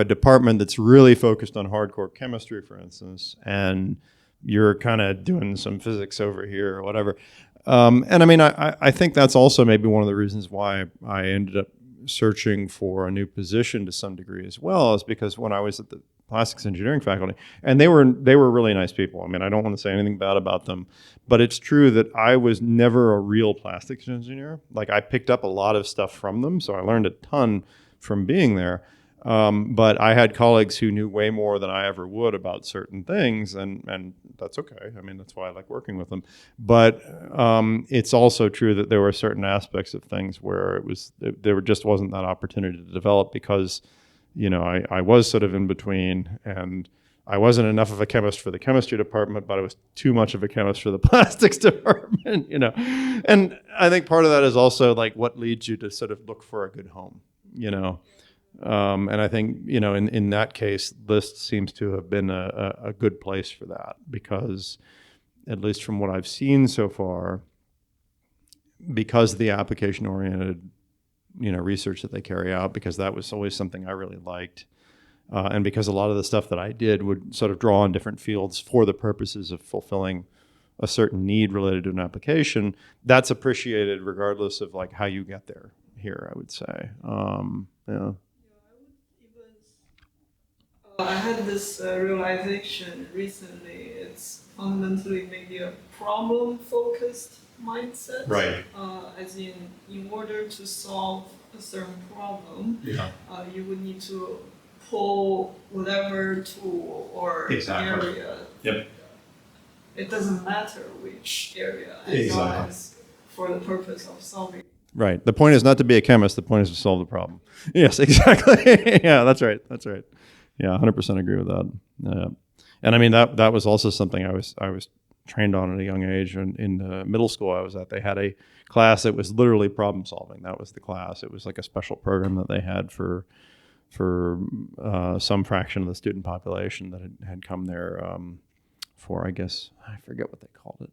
department that's really focused on hardcore chemistry, for instance, and you're kind of doing some physics over here or whatever. And I mean, I think that's also maybe one of the reasons why I ended up searching for a new position to some degree as well, is because when I was at the plastics engineering faculty, and they were really nice people. I mean, I don't want to say anything bad about them, but it's true that I was never a real plastics engineer. Like I picked up a lot of stuff from them, so I learned a ton from being there. But I had colleagues who knew way more than I ever would about certain things, and that's okay. I mean, that's why I like working with them. But it's also true that there were certain aspects of things where there just wasn't that opportunity to develop because I was sort of in between, and I wasn't enough of a chemist for the chemistry department, but I was too much of a chemist for the plastics department, And I think part of that is also like what leads you to sort of look for a good home, And I think, in that case, LIST seems to have been a good place for that because, at least from what I've seen so far, because of the application-oriented research that they carry out, because that was always something I really liked. And because a lot of the stuff that I did would sort of draw on different fields for the purposes of fulfilling a certain need related to an application, that's appreciated regardless of like how you get there here, I would say. Yeah. I had this realization recently. It's fundamentally maybe a problem-focused mindset. Right. As in order to solve a certain problem, you would need to pull whatever tool or area. Yep. It doesn't matter which area, as long as for the purpose of solving. Right. The point is not to be a chemist. The point is to solve the problem. Yes, exactly. Yeah, that's right. Yeah, 100% agree with that. And I mean that was also something I was trained on at a young age. And in the middle school I was at, they had a class that was literally problem solving. That was the class. It was like a special program that they had for some fraction of the student population that had come there for, I guess, I forget what they called it,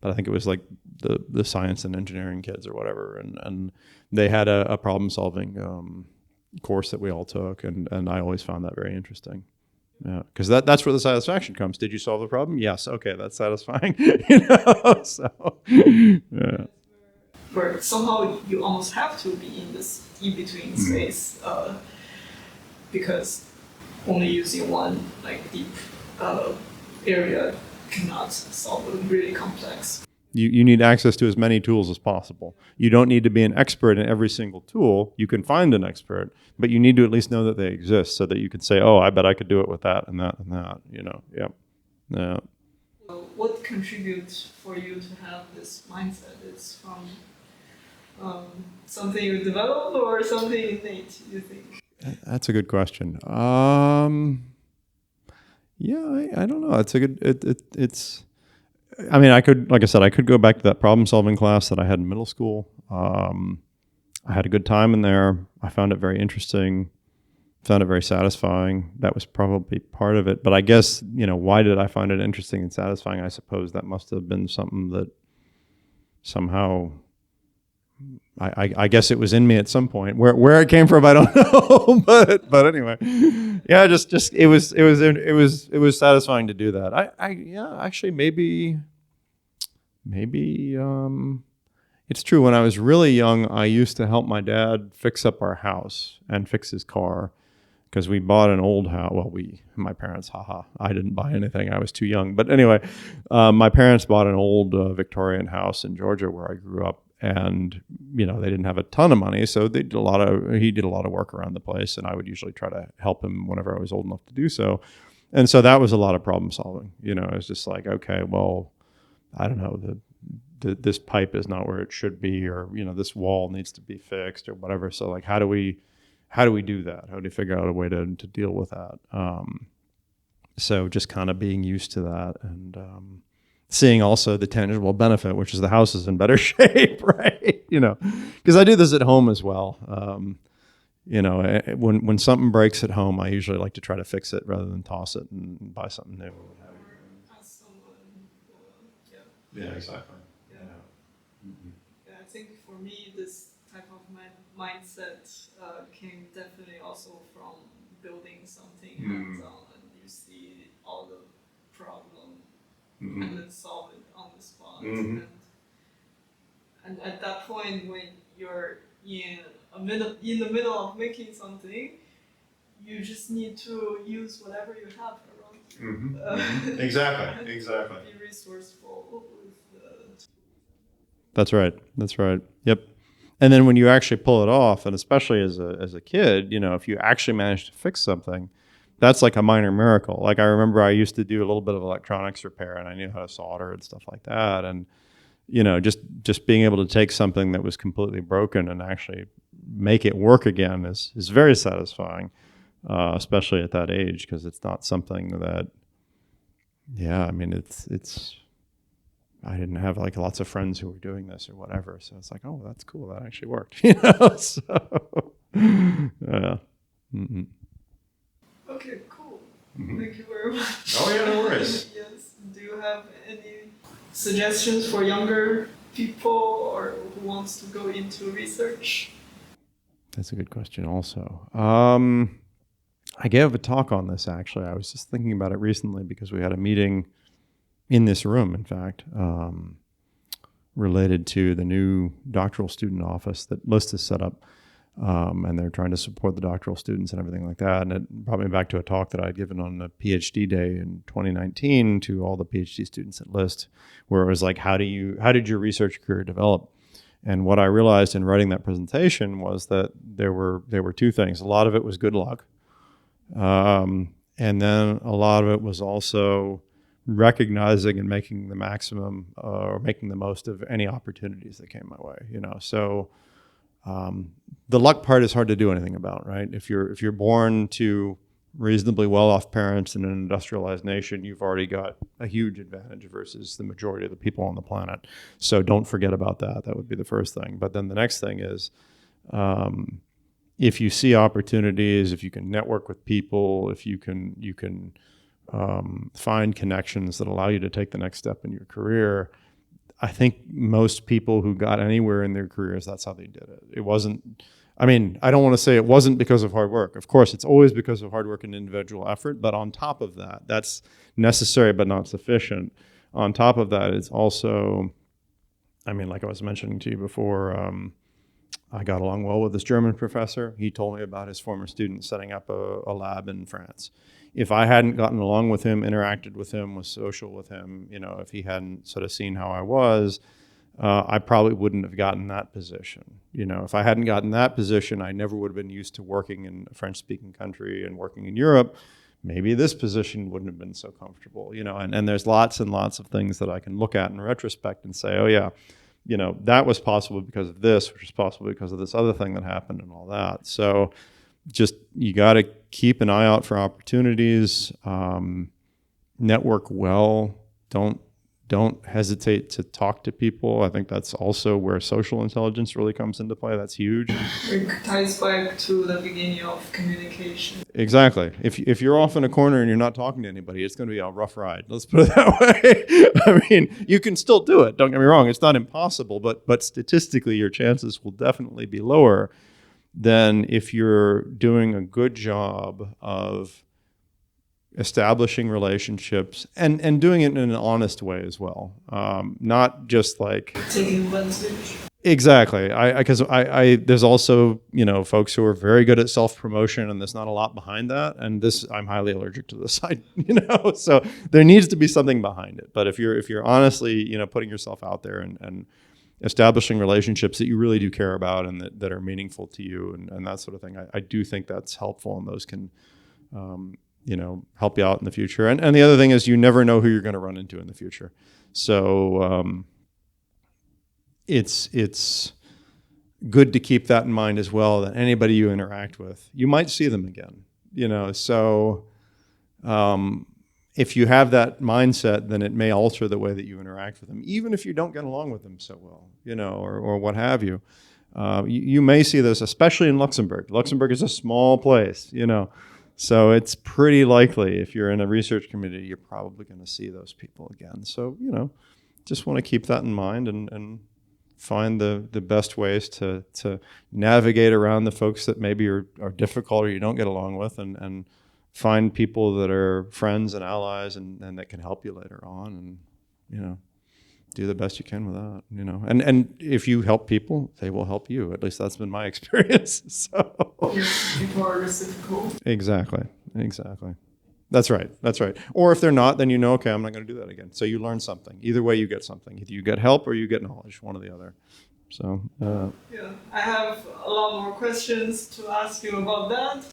but I think it was like the science and engineering kids or whatever. And they had a problem solving course that we all took, and I always found that very interesting. Yeah, because that's where the satisfaction comes. Did you solve the problem? Yes. Okay, that's satisfying. So yeah. Where somehow you almost have to be in this in-between space, because only using one like deep area cannot solve a really complex. You need access to as many tools as possible. You don't need to be an expert in every single tool. You can find an expert, but you need to at least know that they exist so that you can say, oh, I bet I could do it with that and that and that, Yeah. Yeah. What contributes for you to have this mindset? It's from something you develop or something innate, you think? That's a good question. Yeah, I don't know. It's a good, it's, I mean, like I said, I could go back to that problem solving class that I had in middle school. I had a good time in there. I found it very interesting, found it very satisfying. That was probably part of it. But I guess, why did I find it interesting and satisfying? I suppose that must have been something that somehow, I guess it was in me at some point. Where it came from, I don't know. but anyway, yeah, just it was satisfying to do that. Yeah, actually maybe it's true. When I was really young, I used to help my dad fix up our house and fix his car because we bought an old house. Well, my parents, I didn't buy anything. I was too young. But anyway, my parents bought an old Victorian house in Georgia where I grew up. And, they didn't have a ton of money. So he did a lot of work around the place. And I would usually try to help him whenever I was old enough to do so. And so that was a lot of problem solving. It was just like, okay, well, I don't know, this pipe is not where it should be, or, this wall needs to be fixed or whatever. So like, how do we do that? How do we figure out a way to deal with that? So just kind of being used to that and, seeing also the tangible benefit, which is the house is in better shape, right? Because I do this at home as well. When something breaks at home, I usually like to try to fix it rather than toss it and buy something new. Yeah, exactly. Yeah. Mm-hmm. Yeah, I think for me, this type of mindset came definitely also from building something hands-on, and you see all the problem and then solve it on the spot. And at that point, when you're in the middle of making something, you just need to use whatever you have around you. Exactly. Be resourceful with the. That's right. Yep. And then when you actually pull it off, and especially as a kid, if you actually manage to fix something, that's like a minor miracle. Like I remember I used to do a little bit of electronics repair, and I knew how to solder and stuff like that. And, just being able to take something that was completely broken and actually make it work again is very satisfying, especially at that age, because it's not something that, yeah, I mean, it's, I didn't have lots of friends who were doing this or whatever. So it's like, oh, that's cool. That actually worked, so, yeah. Mm-hmm. Okay, cool. Thank you very much. Oh, yeah, no worries. Yes. Do you have any suggestions for younger people or who wants to go into research? That's a good question also. I gave a talk on this, actually. I was just thinking about it recently because we had a meeting in this room, in fact, related to the new doctoral student office that LIST has set up. And they're trying to support the doctoral students and everything like that. And it brought me back to a talk that I had given on a PhD day in 2019 to all the PhD students at LIST, where it was like, how did your research career develop? And what I realized in writing that presentation was that there were two things. A lot of it was good luck. And then a lot of it was also recognizing and making the maximum or making the most of any opportunities that came my way, So the luck part is hard to do anything about, right? If you're born to reasonably well-off parents in an industrialized nation, you've already got a huge advantage versus the majority of the people on the planet. So don't forget about that. That would be the first thing. But then the next thing is, if you see opportunities, if you can network with people, if you can find connections that allow you to take the next step in your career, I think most people who got anywhere in their careers, that's how they did it. It wasn't, I mean, I don't want to say it wasn't because of hard work. Of course, it's always because of hard work and individual effort. But on top of that, that's necessary but not sufficient. On top of that, it's also, I mean, like I was mentioning to you before, I got along well with this German professor. He told me about his former student setting up a lab in France. If I hadn't gotten along with him, interacted with him, was social with him, you know, if he hadn't sort of seen how I was, I probably wouldn't have gotten that position. You know, if I hadn't gotten that position, I never would have been used to working in a French-speaking country and working in Europe. Maybe this position wouldn't have been so comfortable, you know, and there's lots and lots of things that I can look at in retrospect and say, oh yeah, you know, that was possible because of this, which was possible because of this other thing that happened and all that. So just, you got to keep an eye out for opportunities, network well, don't hesitate to talk to people. I think that's also where social intelligence really comes into play. That's huge. It ties back to the beginning of communication. Exactly. If you're off in a corner and you're not talking to anybody, it's going to be a rough ride. Let's put it that way. I mean, you can still do it. Don't get me wrong. It's not impossible, but statistically, your chances will definitely be lower than if you're doing a good job of establishing relationships and doing it in an honest way as well. Not just like taking advantage. Exactly. Because I there's also, you know, folks who are very good at self-promotion, and there's not a lot behind that. And this, I'm highly allergic to this. You know, so there needs to be something behind it. But if you're honestly, you know, putting yourself out there and establishing relationships that you really do care about and that are meaningful to you and that sort of thing, I do think that's helpful, and those can you know, help you out in the future. And the other thing is, you never know who you're going to run into in the future. So it's good to keep that in mind as well, that anybody you interact with, you might see them again, you know. So if you have that mindset, then it may alter the way that you interact with them, even if you don't get along with them so well, you know, or what have you. You may see this, especially in Luxembourg. Luxembourg is a small place, you know. So it's pretty likely, if you're in a research community, you're probably going to see those people again. So, you know, just want to keep that in mind and find the best ways to navigate around the folks that maybe are difficult or you don't get along with, and find people that are friends and allies and that can help you later on, and, you know, do the best you can with that, you know. And if you help people, they will help you. At least that's been my experience. So People are reciprocal. Exactly. That's right. Or if they're not, then you know, okay, I'm not going to do that again. So you learn something. Either way, you get something. Either you get help or you get knowledge, one or the other. So yeah, I have a lot more questions to ask you about that.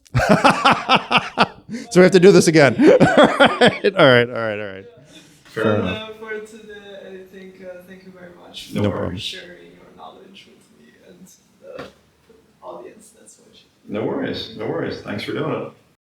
So we have to do this again. All right. Fair enough. For today, I think thank you very much No for problem. sharing your knowledge with me and the audience. That's what. No worries. Thanks for doing it.